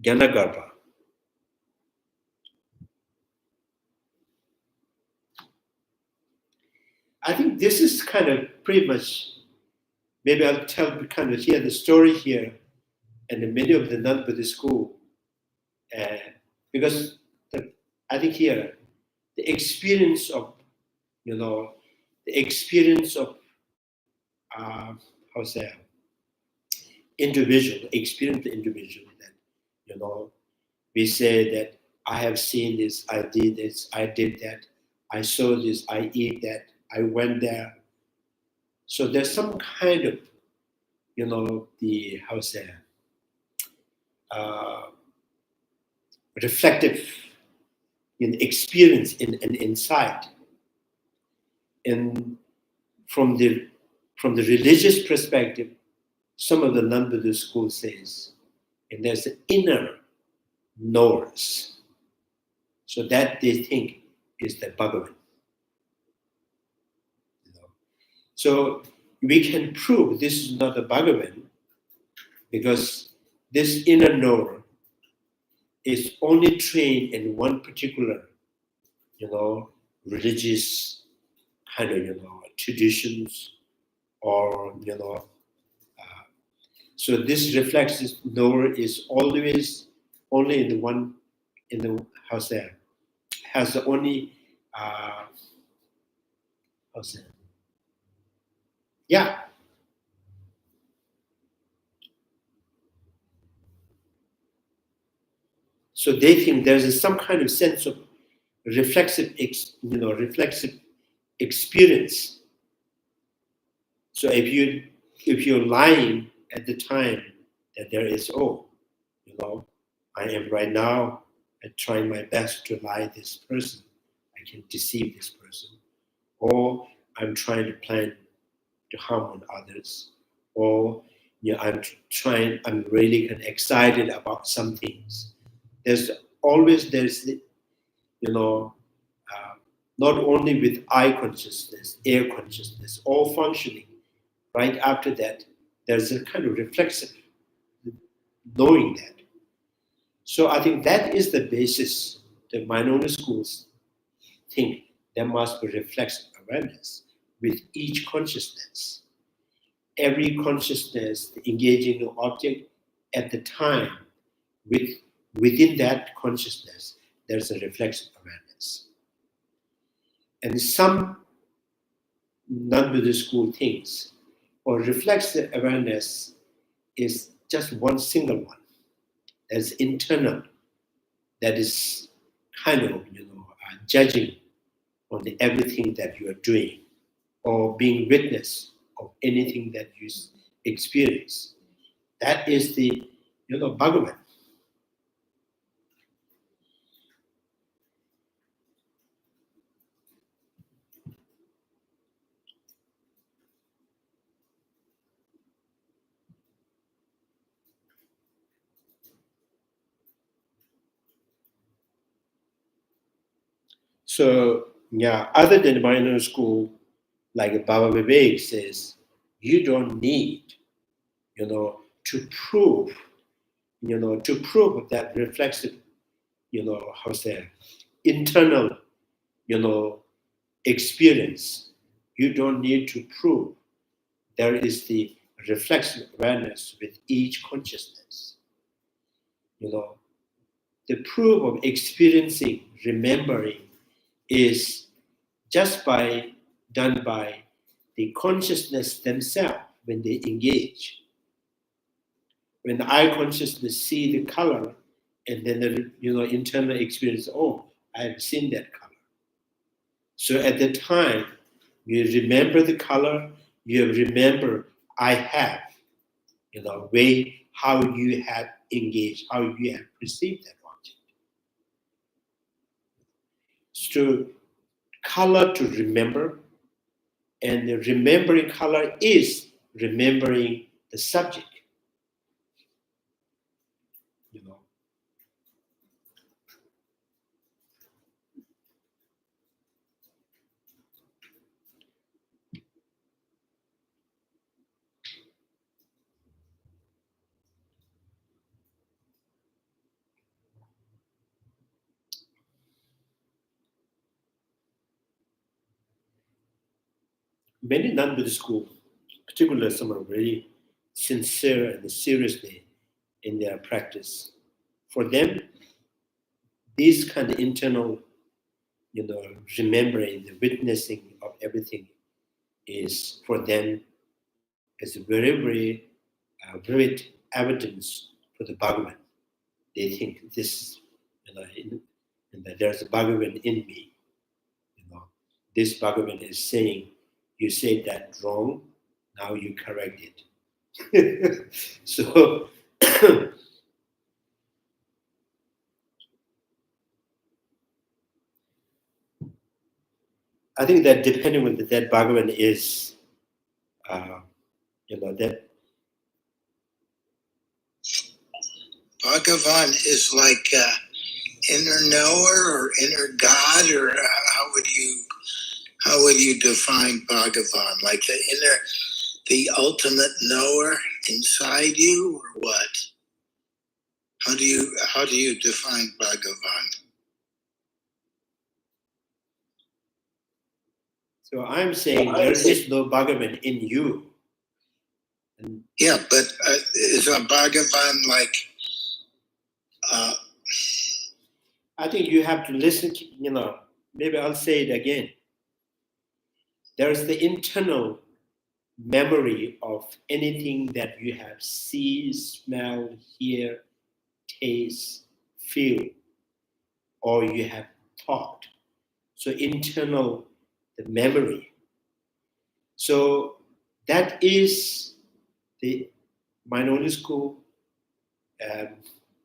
Gyanagarbha, I think this is kind of pretty much, maybe I'll tell kind of here the story here, and the many of the non-Buddhist school, because I think here the experience of, experience the individual that, we say that I have seen this, I did this, I did that, I saw this, I eat that, I went there. So there's some kind of, the reflective experience in insight. And from the religious perspective, some of the non-Buddhist school says, and there's an inner knowers. So that they think is the Bhagavan. So we can prove this is not the Bhagavan because this inner knower is only trained in one particular, religious kind of, traditions, or, so this reflexive knower is always only in the one, has the only, yeah. So they think there's some kind of sense of reflexive experience. So if you're lying at the time that there is, I am right now trying my best to lie this person, I can deceive this person, or I'm trying to plan to harm others, or I'm really excited about some things. There's not only with eye consciousness, air consciousness, all functioning. Right after that, there's a kind of reflexive knowing that. So I think that is the basis. The minority schools think there must be reflexive awareness with each consciousness. Every consciousness engaging the object at the time, within that consciousness, there's a reflexive awareness. And some non-Buddhist school thinks, or reflexive awareness is just one single one. That's internal. That is kind of, judging on everything that you are doing, or being witness of anything that you experience. That is the, Bhagavan. So, other than minor school, like Baba Vivek says, you don't need, to prove that reflexive, internal, experience. You don't need to prove. There is the reflexive awareness with each consciousness. The proof of experiencing, remembering, is just done by the consciousness themselves when they engage. When the eye consciousness see the color, and then the internal experience, oh, I've seen that color. So at the time, you remember the color, you remember I have, way how you have engaged, how you have perceived that object. So color to remember, and the remembering color is remembering the subject. Many non-Buddhist schools, particularly some are very sincere and seriously in their practice. For them, these kind of internal, remembering, the witnessing of everything is for them is a very, very vivid evidence for the Bhagavan. They think this, and that there's a Bhagavan in me. This Bhagavan is saying, you said that wrong, now you correct it. So I think that depending on that Bhagavan is, that Bhagavan is like inner knower or inner God, or how would you define Bhagavan? Like the ultimate knower inside you, or what? How do you define Bhagavan? So I'm saying there is no Bhagavan in you. And yeah, but is a Bhagavan like? I think you have to listen. Maybe I'll say it again. There is the internal memory of anything that you have seen, smell, hear, taste, feel, or you have thought. So internal, the memory. So that is the minority school,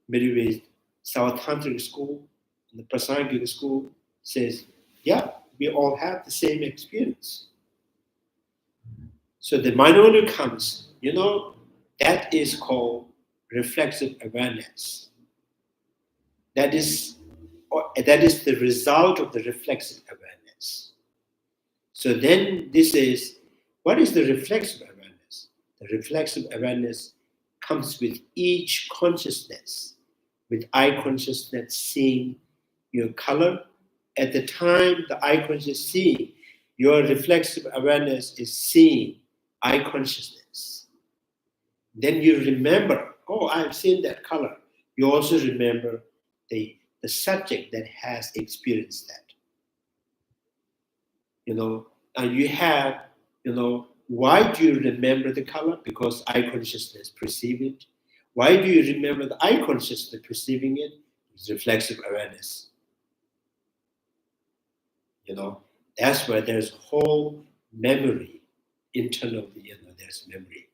medieval South Tantric school, and the Prasangika school says, yeah, we all have the same experience. So the minority comes, that is called reflexive awareness. That is the result of the reflexive awareness. So then this is, what is the reflexive awareness? The reflexive awareness comes with each consciousness, with eye consciousness seeing your color. At the time the eye consciousness seeing, your reflexive awareness is seeing eye consciousness. Then you remember, oh, I've seen that color. You also remember the subject that has experienced that. And you have, why do you remember the color? Because eye consciousness perceive it. Why do you remember the eye consciousness perceiving it? It's reflexive awareness. That's where there's whole memory, internally, there's memory.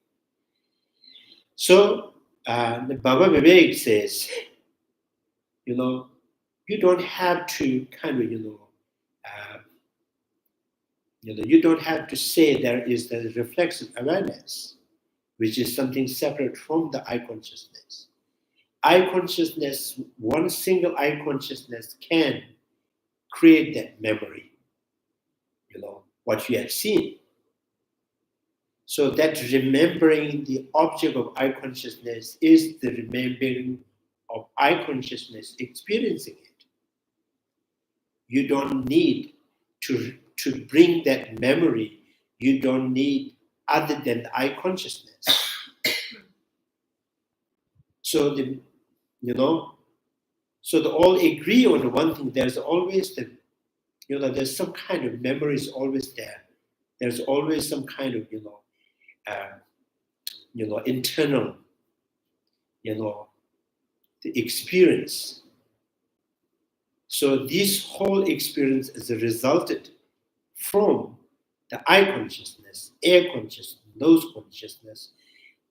So the Baba Vivek says, you don't have to kind of, you don't have to say there is the reflexive awareness, which is something separate from the eye consciousness. Eye consciousness, one single eye consciousness can create that memory, what you have seen. So that remembering the object of eye consciousness is the remembering of eye consciousness experiencing it. You don't need to bring that memory, you don't need other than the eye consciousness. So they all agree on the one thing. There's always there's some kind of memory is always there. There's always some kind of internal the experience. So this whole experience is resulted from the eye consciousness, air consciousness, nose consciousness,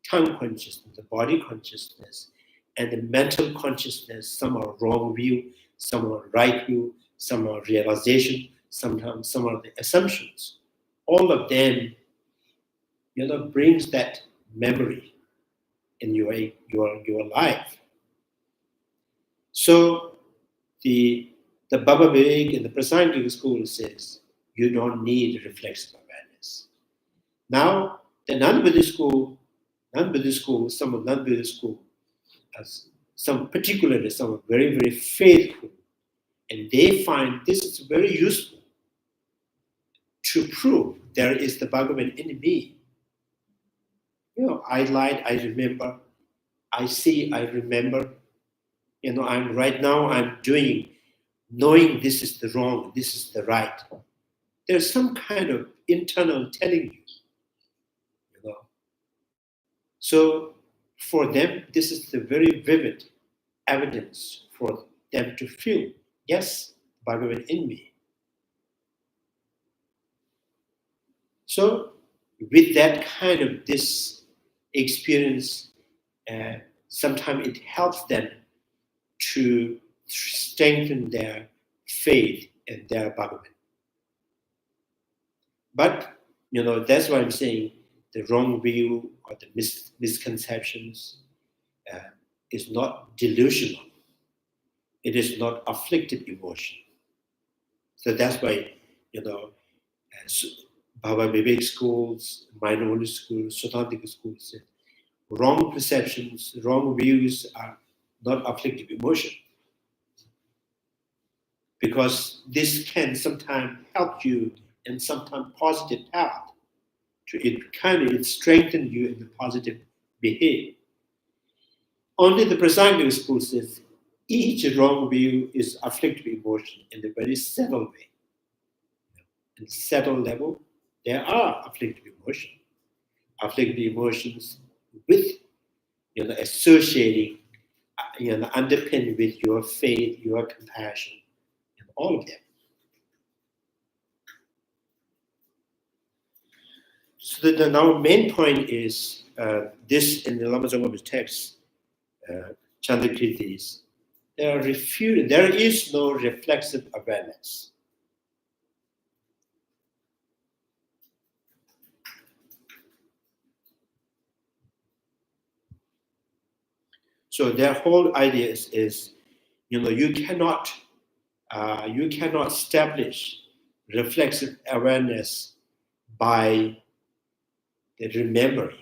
tongue consciousness, the body consciousness, and the mental consciousness. Some are wrong view, some are right view, some are realization, sometimes some are the assumptions. All of them, brings that memory in your life. So the Baba Vivek in the Prasangika school says you don't need reflexive awareness. Now the non-Buddhist school, some of non-Buddhist school, particularly some are very, very faithful, and they find this is very useful to prove there is the Bhagavan in me. I lied, I remember, I see, I remember. I'm doing, knowing this is the wrong, this is the right. There's some kind of internal telling you. So for them, this is the very vivid evidence for them to feel, yes, Bhagavan in me. So with that kind of this experience, sometimes it helps them to strengthen their faith in their Bhagavan. But, that's why I'm saying the wrong view or the misconceptions is not delusional. It is not afflictive emotion. So that's why, Baba Vivek schools, minority schools, Satantika schools said, wrong perceptions, wrong views are not afflictive emotion. Because this can sometimes help you in sometimes positive path. It strengthens you in the positive behavior. Only the Prasangika school says each wrong view is afflictive emotion in a very subtle way. In subtle level, there are afflictive emotions. Afflictive emotions with, associating, underpinned with your faith, your compassion, and all of them. So our main point is this in the Lama Tsongkhapa's text, Chandakritis. There is no reflexive awareness. So their whole idea is you cannot establish reflexive awareness by the remembering.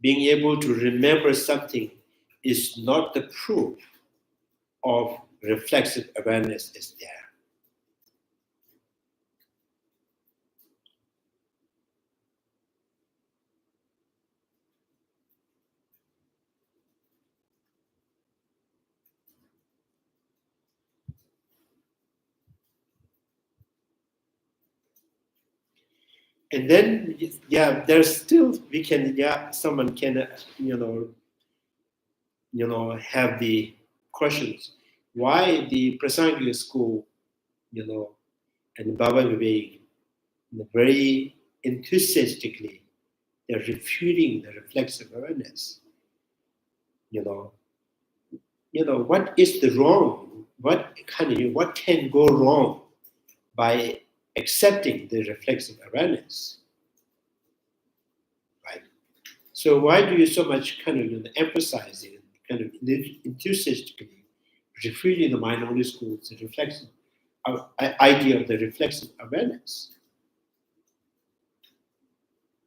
Being able to remember something is not the proof of reflexive awareness is there. And then, there's still, someone can, have the questions. Why the Prasangika school, and Baba Vivek, very enthusiastically, they're refuting the reflexive awareness. What is the wrong? What can go wrong by accepting the reflexive awareness, right? So why do you so much emphasizing, enthusiastically refuting the minority schools, the reflexive idea of the reflexive awareness?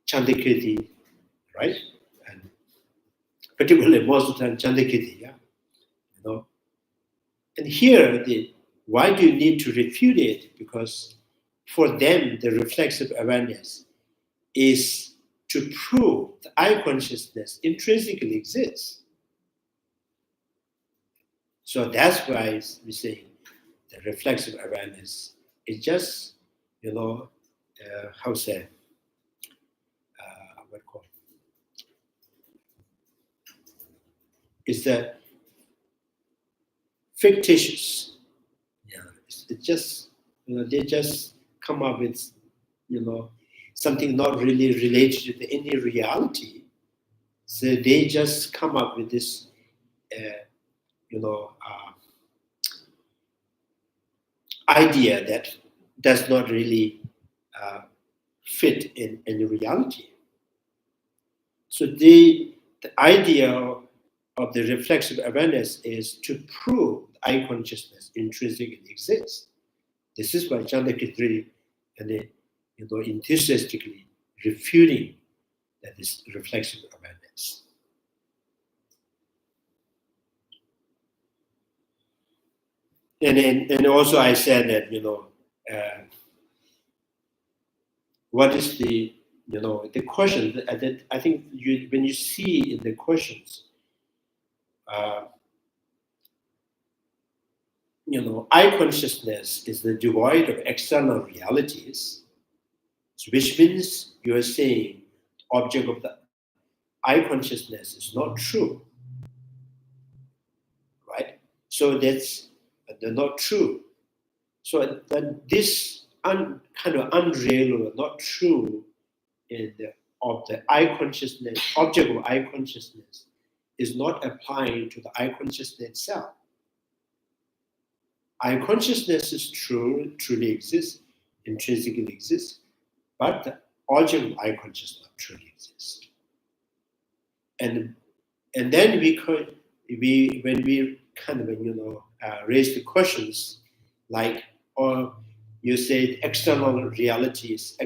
Chandakriti, right? And particularly most of the time Chandakriti, And here, why do you need to refute it? Because for them, the reflexive awareness is to prove the I consciousness intrinsically exists. So that's why we say the reflexive awareness is just, is a fictitious. Yeah, it's just, they just come up with, something not really related to any reality. So they just come up with this, idea that does not really fit in any reality. So the idea of the reflexive awareness is to prove I consciousness intrinsically exists. This is why Chandra is really, enthusiastically refuting that is reflexive awareness. And also I said that, what is the question that I think when you see in the questions, I consciousness is the devoid of external realities, which means you are saying object of the I consciousness is not true, right? So they're not true. So that this kind of unreal or not true of the I consciousness, object of I consciousness, is not applying to the I consciousness itself. I consciousness is true, truly exists, intrinsically exists, but the object of I consciousness truly exists. And then when we kind of raise the questions like, or you say external reality is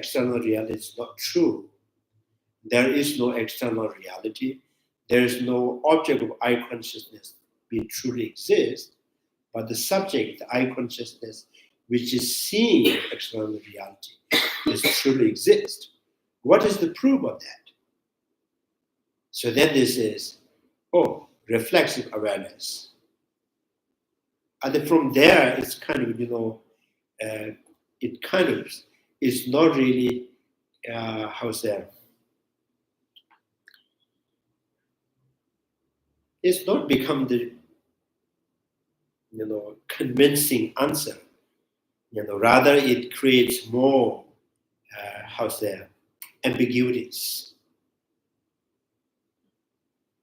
not true. There is no external reality. There is no object of I consciousness being truly exists, but the subject, the I consciousness, which is seeing external reality, is truly exist. What is the proof of that? So then this is, reflexive awareness. And then from there, it's kind of, it kind of is not really, it's not become the, convincing answer. Rather it creates more, ambiguities.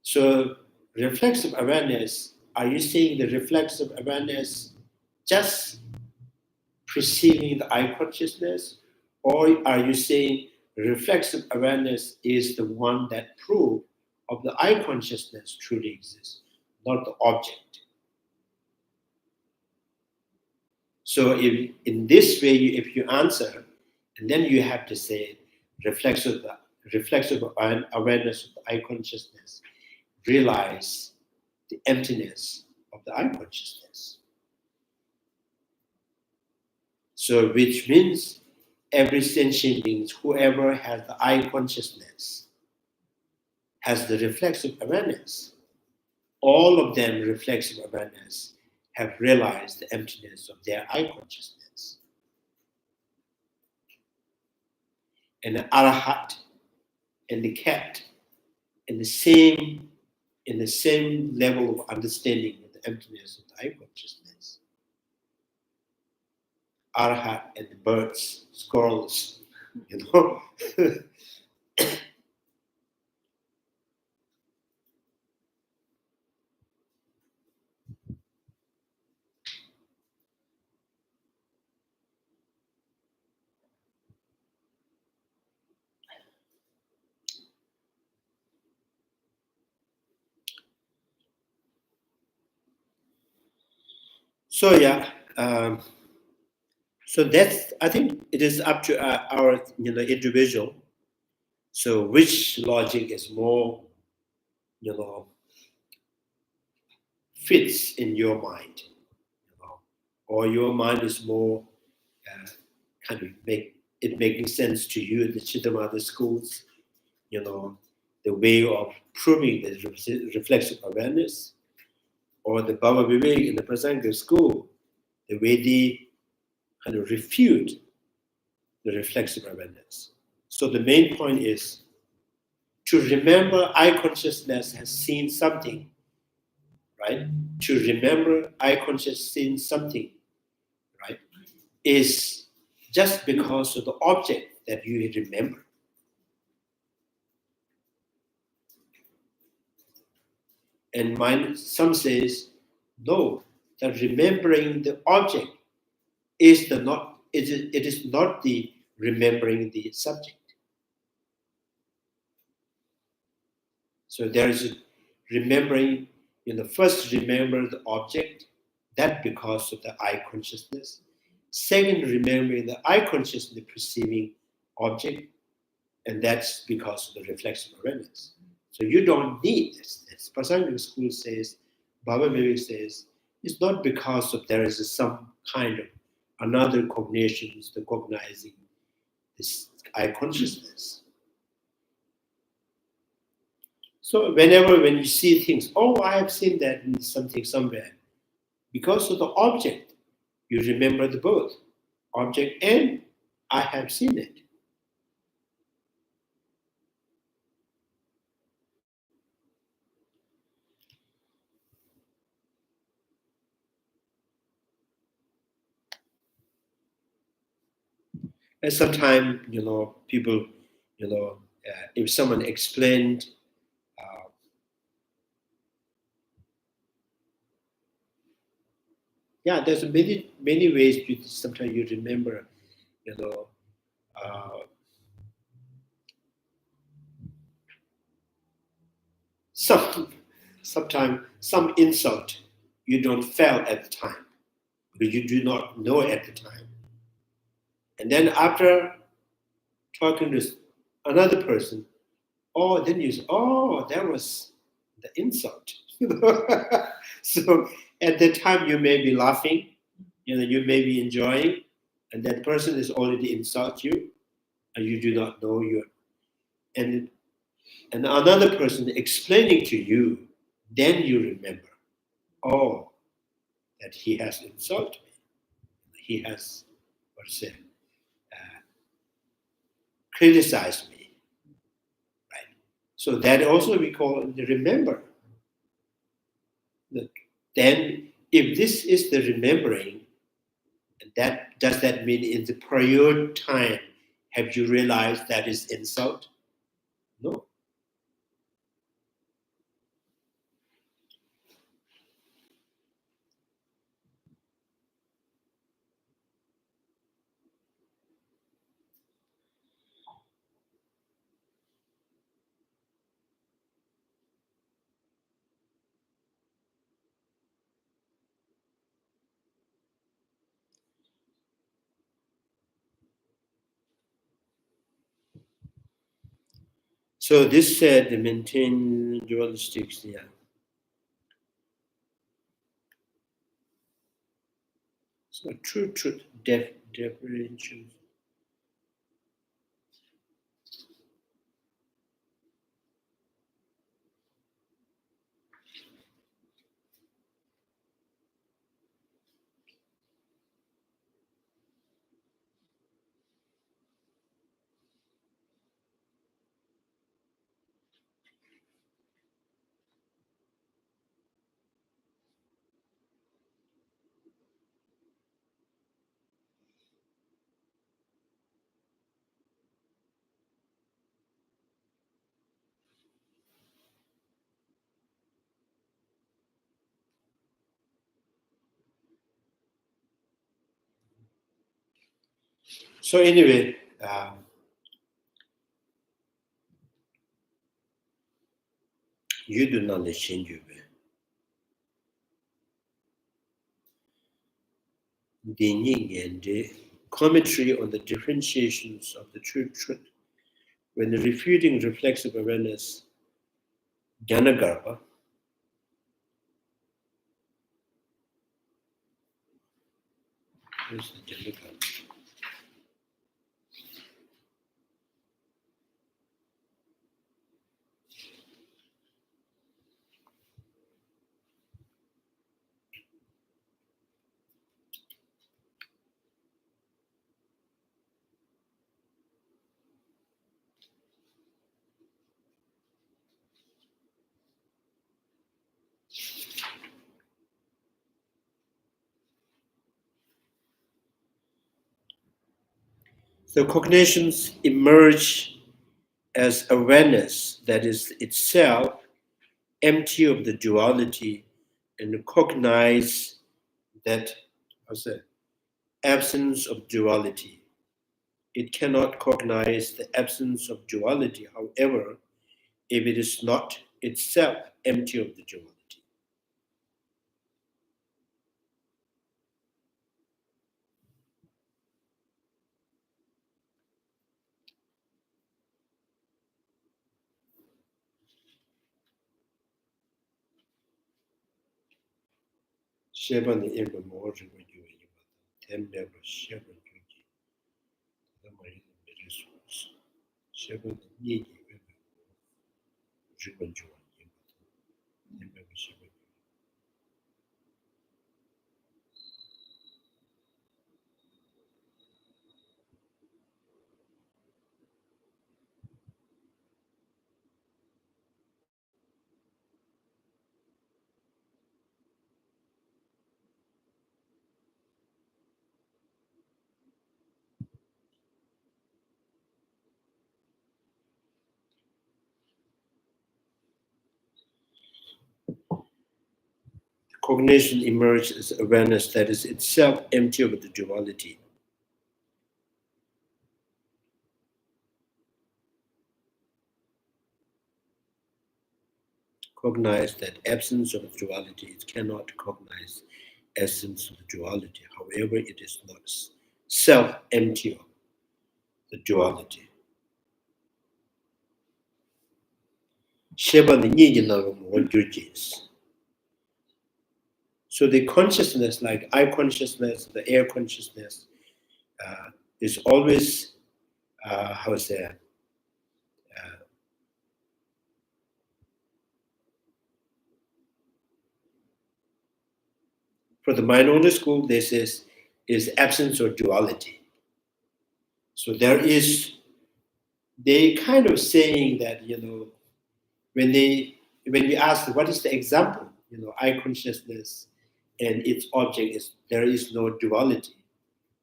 So reflexive awareness, are you saying the reflexive awareness just perceiving the I consciousness, or are you saying reflexive awareness is the one that proves of the I consciousness truly exists, not the object? So if in this way, if you answer, and then you have to say reflexive awareness of the I consciousness, realize the emptiness of the I consciousness. So which means every sentient being, whoever has the I consciousness, has the reflexive awareness. All of them reflexive awareness have realized the emptiness of their I consciousness. And the arahat and the cat in the same level of understanding of the emptiness of the I consciousness. Arahat and the birds, squirrels, So yeah, so that's, I think it is up to our individual. So which logic is more fits in your mind, or your mind is more kind of making sense to you, the Chittamata schools, the way of proving the reflexive awareness, or the Baba Vivek in the Prasanga school, the way they kind of refute the reflexive awareness. So the main point is to remember I consciousness has seen something right? To remember eye conscious seeing something, right, is just because of the object that you remember. And some says, no, that remembering the object is it is not the remembering the subject. So there is remembering, first remember the object, that because of the eye consciousness. Second, remembering the eye consciousness perceiving object, and that's because of the reflexive awareness. So you don't need this. As Pasangyam school says, Baba Vivek says, it's not because of there is some kind of another cognition, the cognizing this eye consciousness. So when you see things, oh, I have seen that in something somewhere, because of the object, you remember the both object and I have seen it. And sometimes, people, if someone explained, there's many ways. Sometimes you remember, sometimes some insult you don't feel at the time, because you do not know at the time, and then after talking to another person, then you say, that was the insult. So at that time you may be laughing, you may be enjoying, and that person has already insulted you, and you do not know and another person explaining to you, then you remember, that he has insulted me. He has, criticized me, right? So that also we call the remember. Then, if this is the remembering, does that mean in the prior time have you realized that is insult? No. So this said, maintain dualistics. Yeah. So true truth, differential. So anyway, you do not change your way. The Ning and the commentary on the differentiations of the true truth, when the refuting reflexive awareness, Jnanagarpa, where's the Jnanagarpa? So cognitions emerge as awareness that is itself empty of the duality and cognize that absence of duality. It cannot cognize the absence of duality, however, if it is not itself empty of the duality. Sheban the Eba more Tembe Sheban Yuki, the Marine Resource. Sheban the Niki Juban Juan, Tembe Sheban. Cognition emerges as awareness that is itself empty of the duality. Cognize that absence of duality. It cannot cognize essence of duality. However, it is not self-empty of the duality. Sheba the So the consciousness, like eye consciousness, the air consciousness, is always, for the mind-only school, this is absence of duality. So they kind of saying that, when we ask what is the example, eye consciousness and its object is there is no duality.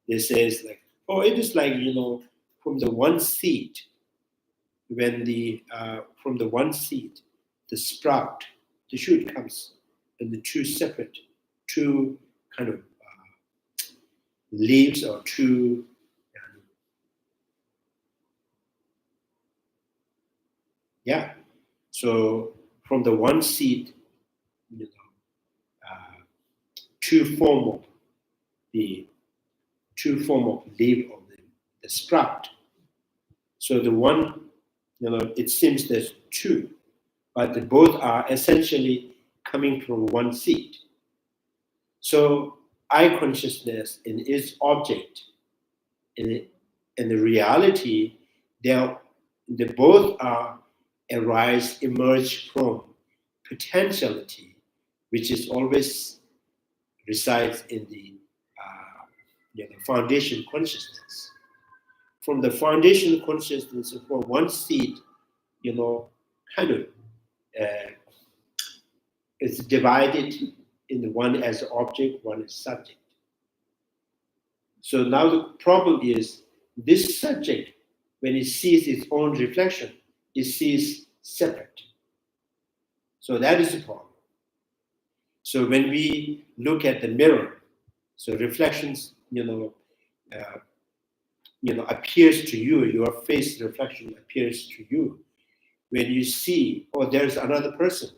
They says like, oh, it is like, from the one seed, when from the one seed, the sprout, the shoot comes, and the two kind of leaves or two. Yeah. So from the one seed, two form of leaf of the sprout. So the one, it seems there's two, but both are essentially coming from one seed. So eye consciousness and its object and the reality, they both are emerge from potentiality, which is always resides in the foundation consciousness. From the foundation consciousness, from one seed, kind of it's divided in one as object, one as subject. So now the problem is this subject, when it sees its own reflection, it sees separate. So that is the problem. So when we look at the mirror, so reflections, appears to you, your face reflection appears to you. When you see, oh, there's another person.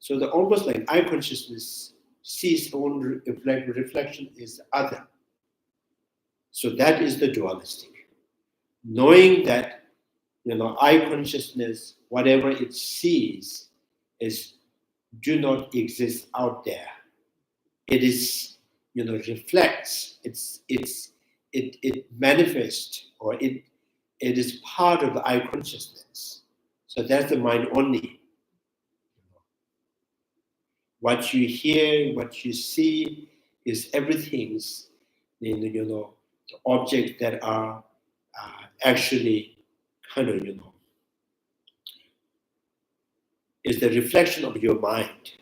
So the almost like eye consciousness sees own reflection is other. So that is the dualistic. Knowing that, eye consciousness, whatever it sees, do not exist out there. It is, reflects. It manifests, or it is part of the eye consciousness. So that's the mind only. What you hear, what you see, is everything's, the objects that are actually kind of, is the reflection of your mind.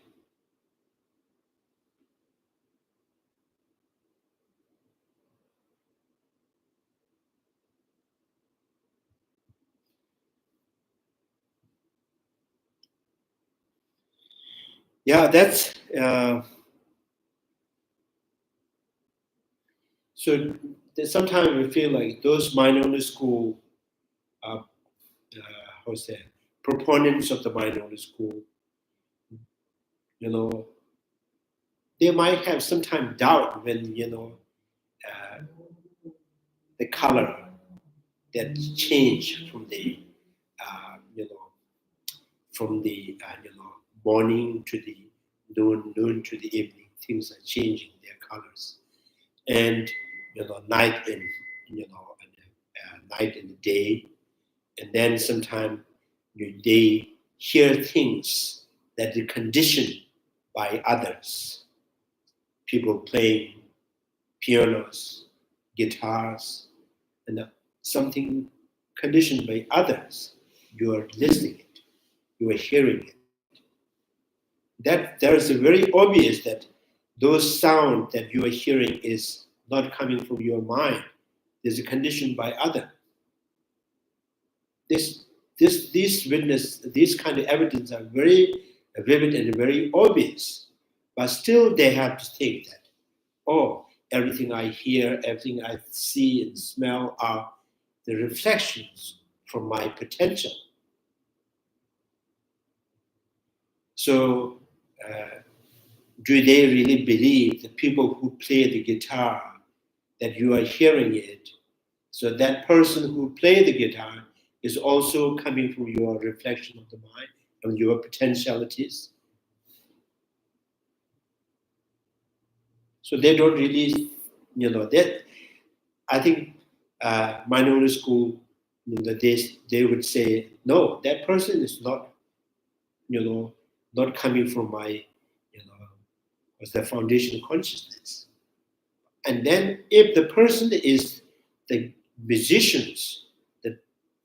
Yeah, that's so. Sometimes we feel like those mind-only school, how's that? Proponents of the mind-only school, they might have sometimes doubt when the color that change from the morning to the noon to the evening. Things are changing their colors, and night and night and the day, and then sometimes they hear things that are conditioned by others, people playing pianos, guitars, and something conditioned by others. You are listening it, you are hearing it. That there is a very obvious that those sound that you are hearing is not coming from your mind. There's a condition by other. These kind of evidence are very vivid and very obvious, but still they have to think that, oh, everything I hear, everything I see and smell are the reflections from my potential. So, do they really believe the people who play the guitar that you are hearing it? So that person who play the guitar is also coming from your reflection of the mind and your potentialities. So they don't really, that I think minority school, they would say, no, that person is not, not coming from my, what's the foundation of consciousness. And then if the person is the musicians,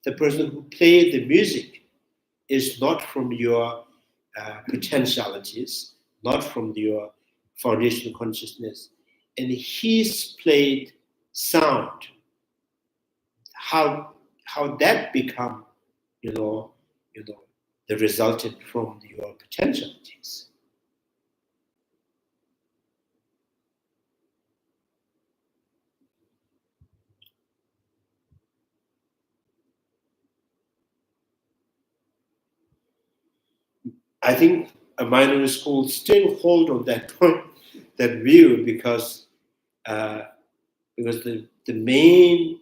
the person who play the music is not from your potentialities, not from your foundational consciousness, and he's played sound, how that become, the resulted from your potentialities. I think a minority school still hold on that point, that view, because the main,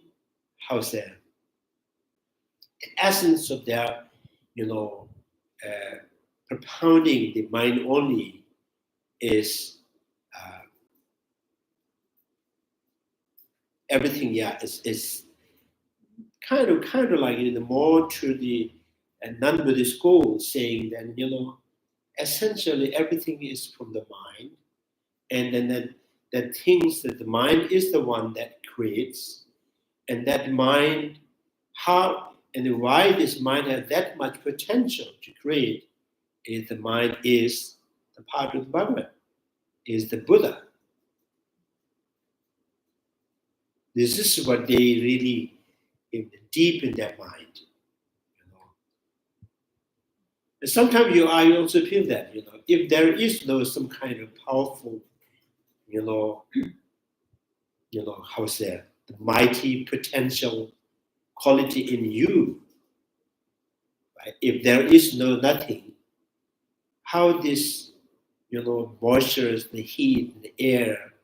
how's that, the essence of their, propounding the mind only is everything. Yeah, is kind of like more to the non-Buddhist school, saying that essentially everything is from the mind, and then that things that the mind is the one that creates, and that mind, how and why this mind has that much potential to create, is the mind is the part of the Bhagavan, is the Buddha. This is what they really deep in their mind. And sometimes I also feel that if there is some kind of powerful, how say, the mighty potential quality in you, right? If there is nothing, how this moistures the heat, the air,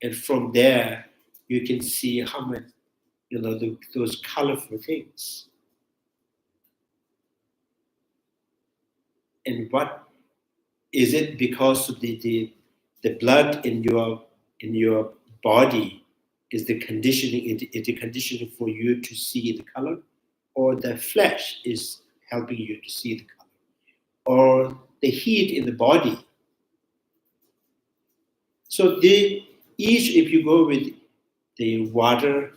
and from there you can see how much those colorful things. And what is it? Because of the blood in your body is the conditioning, is the conditioning for you to see the color, or the flesh is helping you to see the color, or the heat in the body. So each, if you go with the water,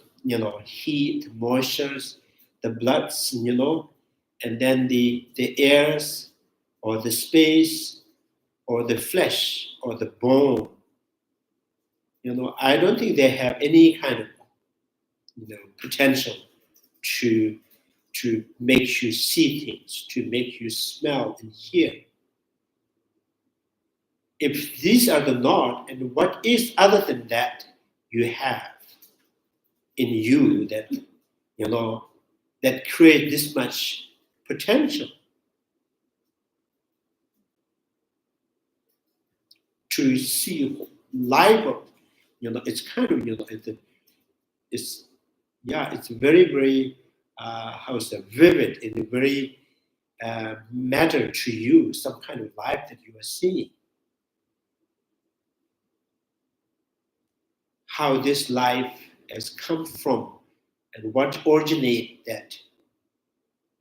heat, moistures, the bloods, and then the airs, or the space, or the flesh, or the bone. I don't think they have any kind of potential to make you see things, to make you smell and hear. if these are the not, and what is other than that you have in you that, that create this much potential to see life, it's kind of, it's very, very, how to say, vivid and very matter to you, some kind of life that you are seeing. How this life has come from and what originate that.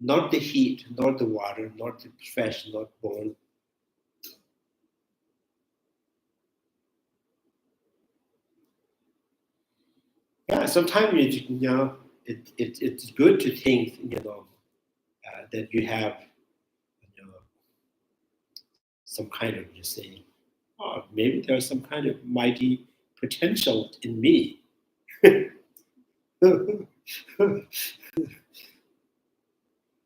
Not the heat, not the water, not the flesh, not bone. Yeah, sometimes it's good to think, that you have, some kind of, you say, oh, maybe there's some kind of mighty potential in me.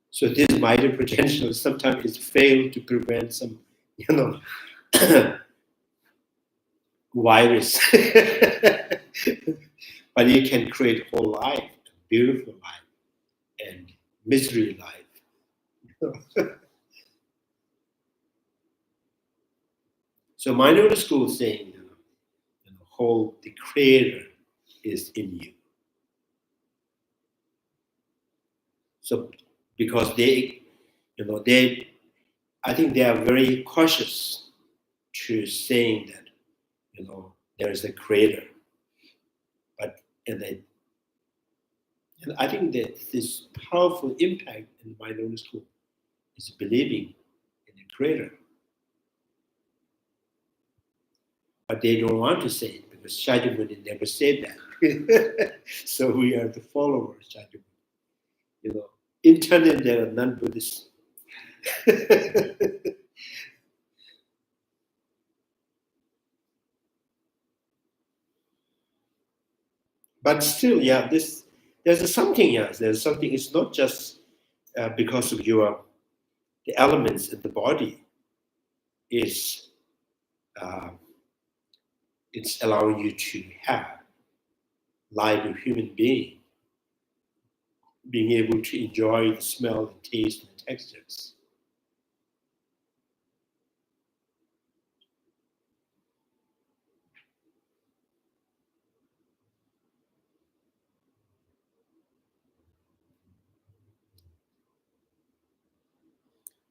So this mighty potential sometimes is failed to prevent some, virus. But it can create whole life, beautiful life, and misery life. So mindfulness school is saying, whole the creator is in you. So because they, I think they are very cautious to saying that, there is a creator. But and I think that this powerful impact in mindfulness school is believing in the creator. But they don't want to say it because Shakyamuni never said that. So we are the followers, Shakyamuni. Internally there are non-Buddhists. But still, there's something else. There's something. It's not just because of the elements in the body. It's allowing you to have life of human being, being able to enjoy the smell, the taste, and the textures.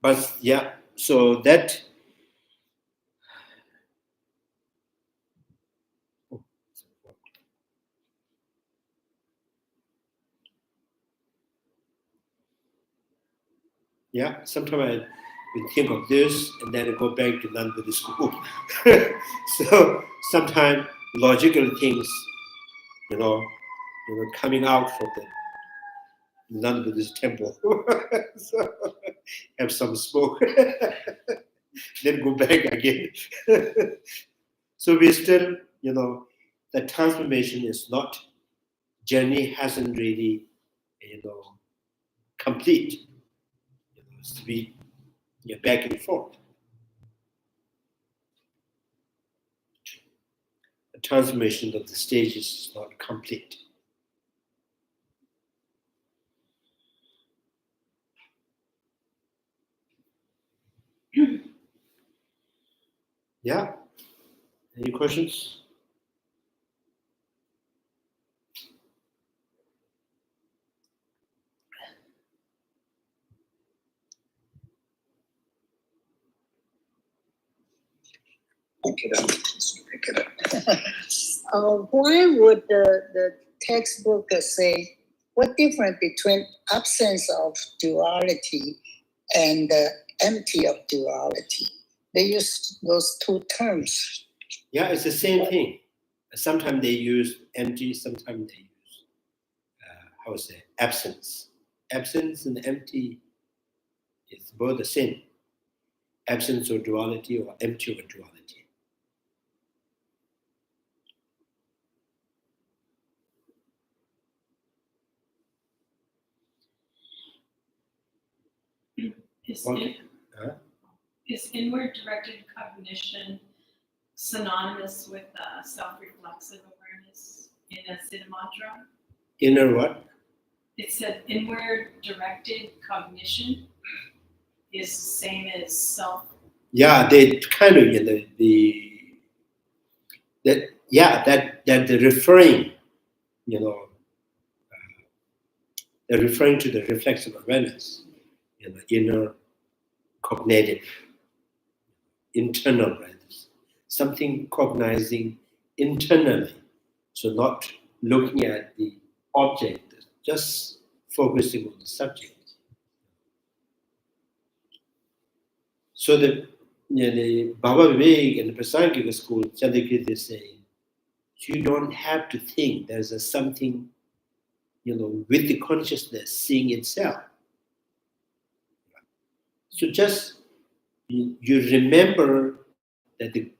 But so that. Yeah, sometimes I think of this and then I go back to non-Buddhist school. So sometimes logical things, coming out from the non-Buddhist temple. So have some smoke, then go back again. So we still, the transformation is not, journey hasn't really, complete. It's to be back and forth. The transformation of the stages is not complete. Yeah. Any questions? Pick it up. Why would the textbook say what difference between absence of duality and empty of duality? They use those two terms. Yeah, it's the same thing. Sometimes they use empty, sometimes they use, how to say, absence. Absence and empty is both the same. Absence of duality or empty of duality. Is inward directed cognition synonymous with self-reflexive awareness in a Siddha mantra? Inner what? It said inward directed cognition is the same as self. Yeah, they kind of that they're referring, they're referring to the reflexive awareness, inner cognitive, internal awareness, something cognizing internally. So not looking at the object, just focusing on the subject. So the Baba Vivek and the Prasangika school, Chandrakirti is saying, you don't have to think there's something, with the consciousness seeing itself. So just you remember that the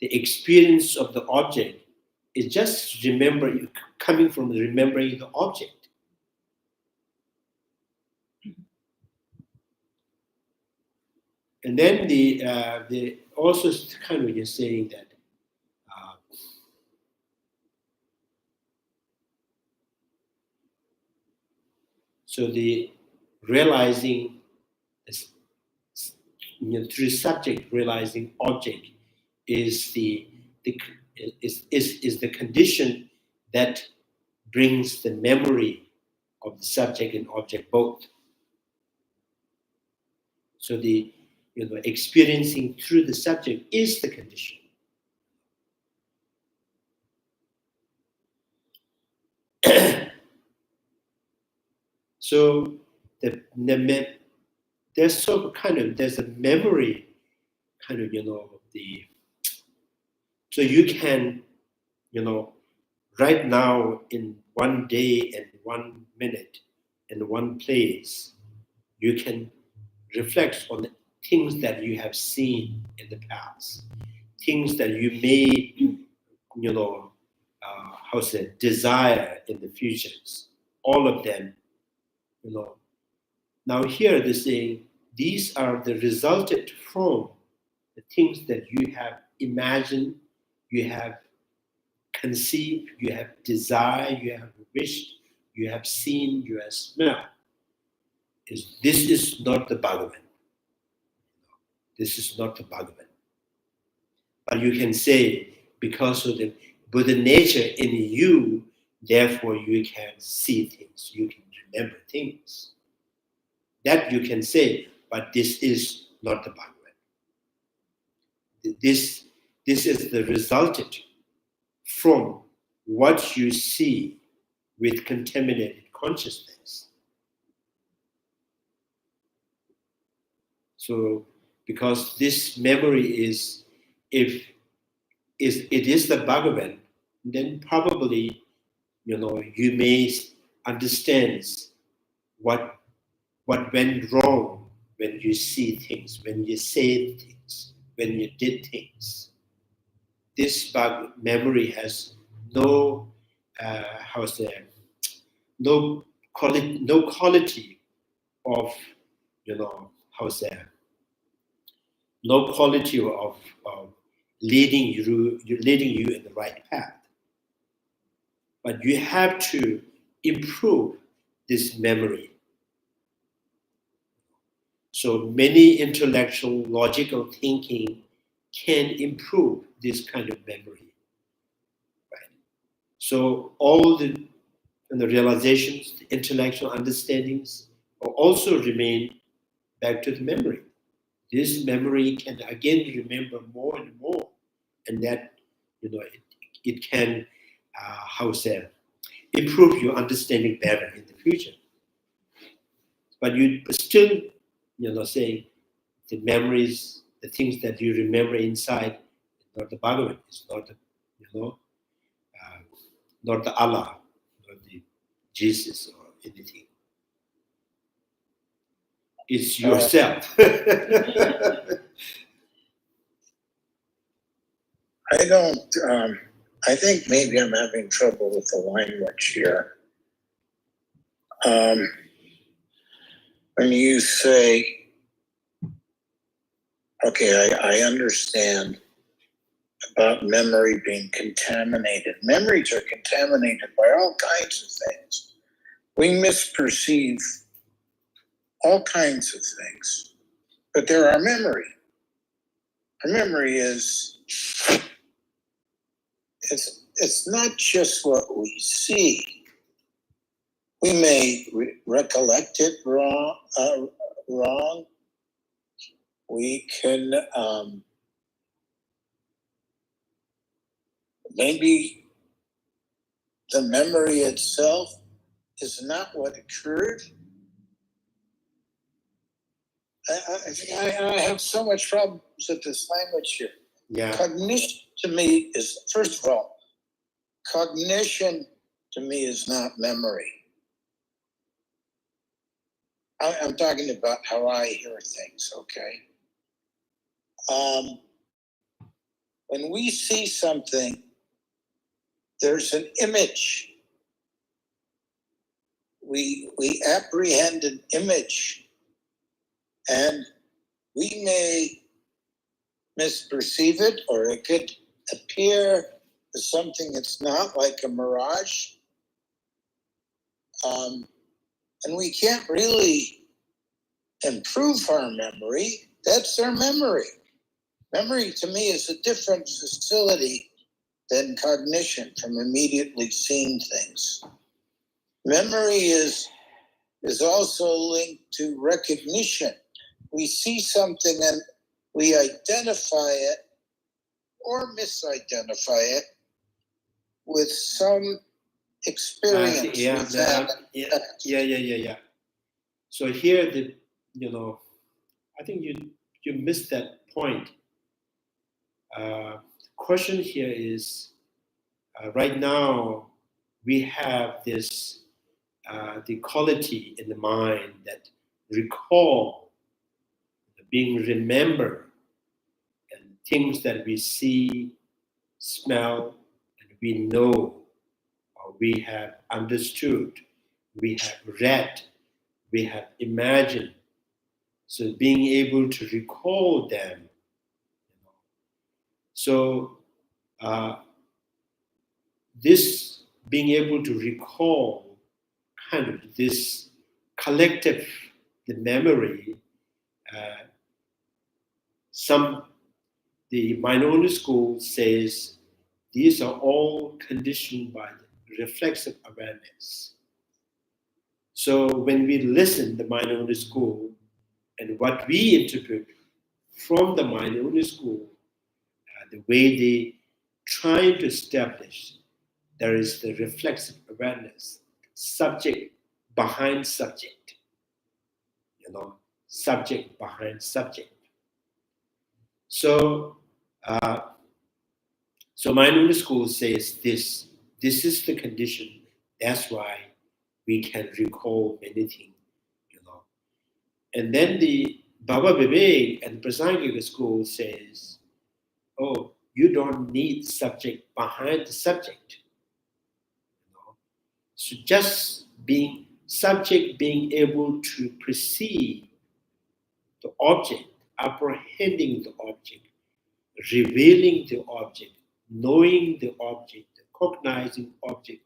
experience of the object is just coming from remembering the object. And then the also kind of just saying that so the realizing through subject realizing object is the condition that brings the memory of the subject and object both. So the experiencing through the subject is the condition. So there's there's a memory kind of so you can right now in one day and 1 minute in one place you can reflect on the things that you have seen in the past, things that you may desire in the futures, all of them. Now here they're saying these are the resulted from the things that you have imagined, you have conceived, you have desired, you have wished, you have seen, you have smelled. This is not the Bhagavan. This is not the Bhagavan. But you can say, because of the Buddha nature in you, therefore you can see things, you can remember things. That you can say, but this is not the Bhagavan. This is the resulted from what you see with contaminated consciousness. So, because this memory is, if it is the Bhagavan, then probably, you may understand what went wrong when you see things, when you say things, when you did things. This memory has no, no quality of, no quality of leading you in the right path. But you have to improve this memory. So many intellectual, logical thinking can improve this kind of memory. Right? So all the realizations, the intellectual understandings also remain back to the memory. This memory can again remember more and more, and that it can improve your understanding better in the future. But you still saying the memories, the things that you remember inside, not the Bhagavan, it's not the not the Allah, not the Jesus or anything. It's yourself. I don't, I think maybe I'm having trouble with the language here. When you say, okay, I understand about memory being contaminated. Memories are contaminated by all kinds of things. We misperceive all kinds of things, but they're our memory. Our memory is, it's not just what we see. We may recollect it wrong. We can maybe the memory itself is not what occurred. I have so much problems with this language here. Yeah. Cognition to me is, first of all, cognition to me is not memory. I'm talking about how I hear things, okay? When we see something, there's an image. We apprehend an image, and we may misperceive it, or it could appear as something that's not, like a mirage. And we can't really improve our memory. That's our memory. Memory to me is a different facility than cognition from immediately seeing things. Memory is also linked to recognition. We see something and we identify it or misidentify it with some experience. Yeah. So here, I think you missed that point. Question here is, right now we have this the quality in the mind that recall, being remembered, and things that we see, smell, and we know, or we have understood, we have read, we have imagined. So being able to recall them. So this being able to recall kind of this collective, the memory, the minority school says these are all conditioned by the reflexive awareness. So when we listen to the minority school and what we interpret from the minority school, the way they try to establish, there is the reflexive awareness, subject behind subject, subject behind subject. So minority school says this is the condition. That's why we can recall many things, And then the Baba Vivek and Prasangika school says, oh, you don't need subject behind the subject. So just being able to perceive the object, apprehending the object, revealing the object, knowing the object, cognizing object,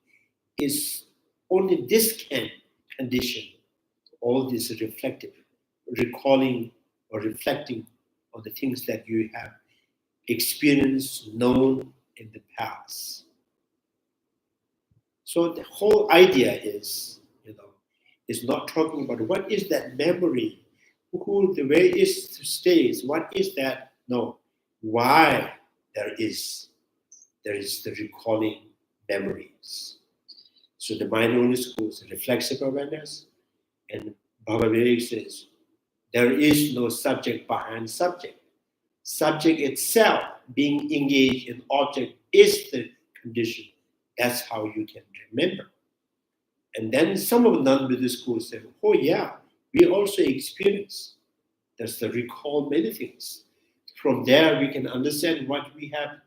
is only this can condition all this reflective, recalling or reflecting on the things that you have experienced, known in the past. So the whole idea is, is not talking about what is that memory, where it stays, what is that? No, why there is the recalling memories. So the minority school is reflexive awareness, and Baba Vivek says there is no subject behind subject. Subject itself being engaged in object is the condition. That's how you can remember. And then some of the non-Buddhist schools say, oh yeah, we also experience. That's the recall many things. From there, we can understand what we have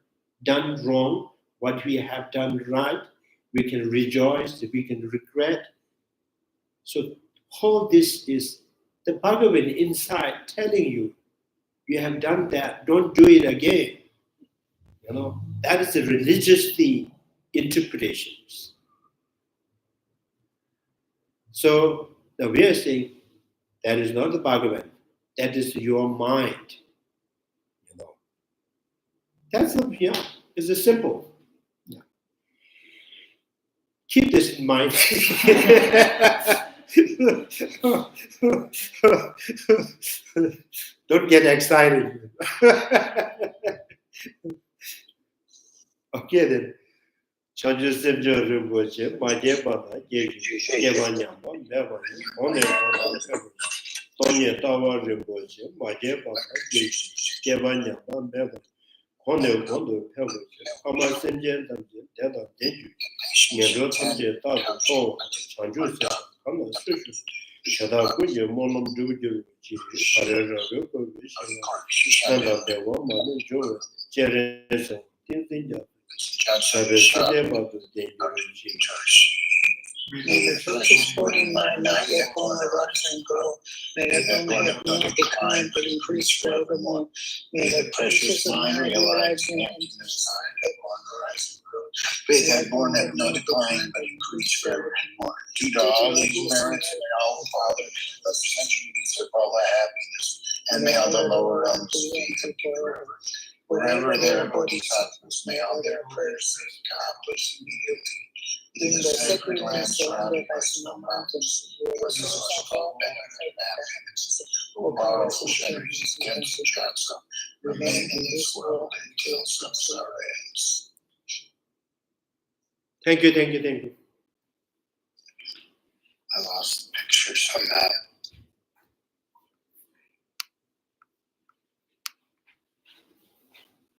done wrong, what we have done right. We can rejoice, we can regret. So all this is the Bhagavan inside telling you, you have done that, don't do it again. That is the religiously interpretations. So now we are saying that is not the Bhagavan. That is your mind. That's it's a simple. Yeah. Keep this in mind. Don't get excited. Okay then. Chanju Simjo Rinpoche, Maje Bana, Yevanyamba, Mevani, One Tonya Tawa Rinpoche, Maje Bana, Yevanyamba, Mevani, One Pevage, Ama Senjen Tamje, Dada Denju, Nero Tamje, Tata, To, Chanju Sa, Kama Sushu, Shada Kuja, Monum Duju, Parera Ruko, Shanda Dewa, Manu Jo, Jeresa, Tintinja. May the precious body mind not yet born arise and grow. May the born of not decline but increase forevermore. May the precious mind realize the emptiness that born arise and grow. May that born have no decline but increase forevermore. Due to all these merits, may all the Father of the centuries of all the happiness, and may all the lower realms be forever. Wherever there are bodhisattvas, may all their prayers be accomplished immediately. Even the sacred land surrounded by snow mountains, where the all benefit and happiness, O powerful energies against the Jatsa, remain in this world until samsara ends. Thank you. I lost the pictures from that.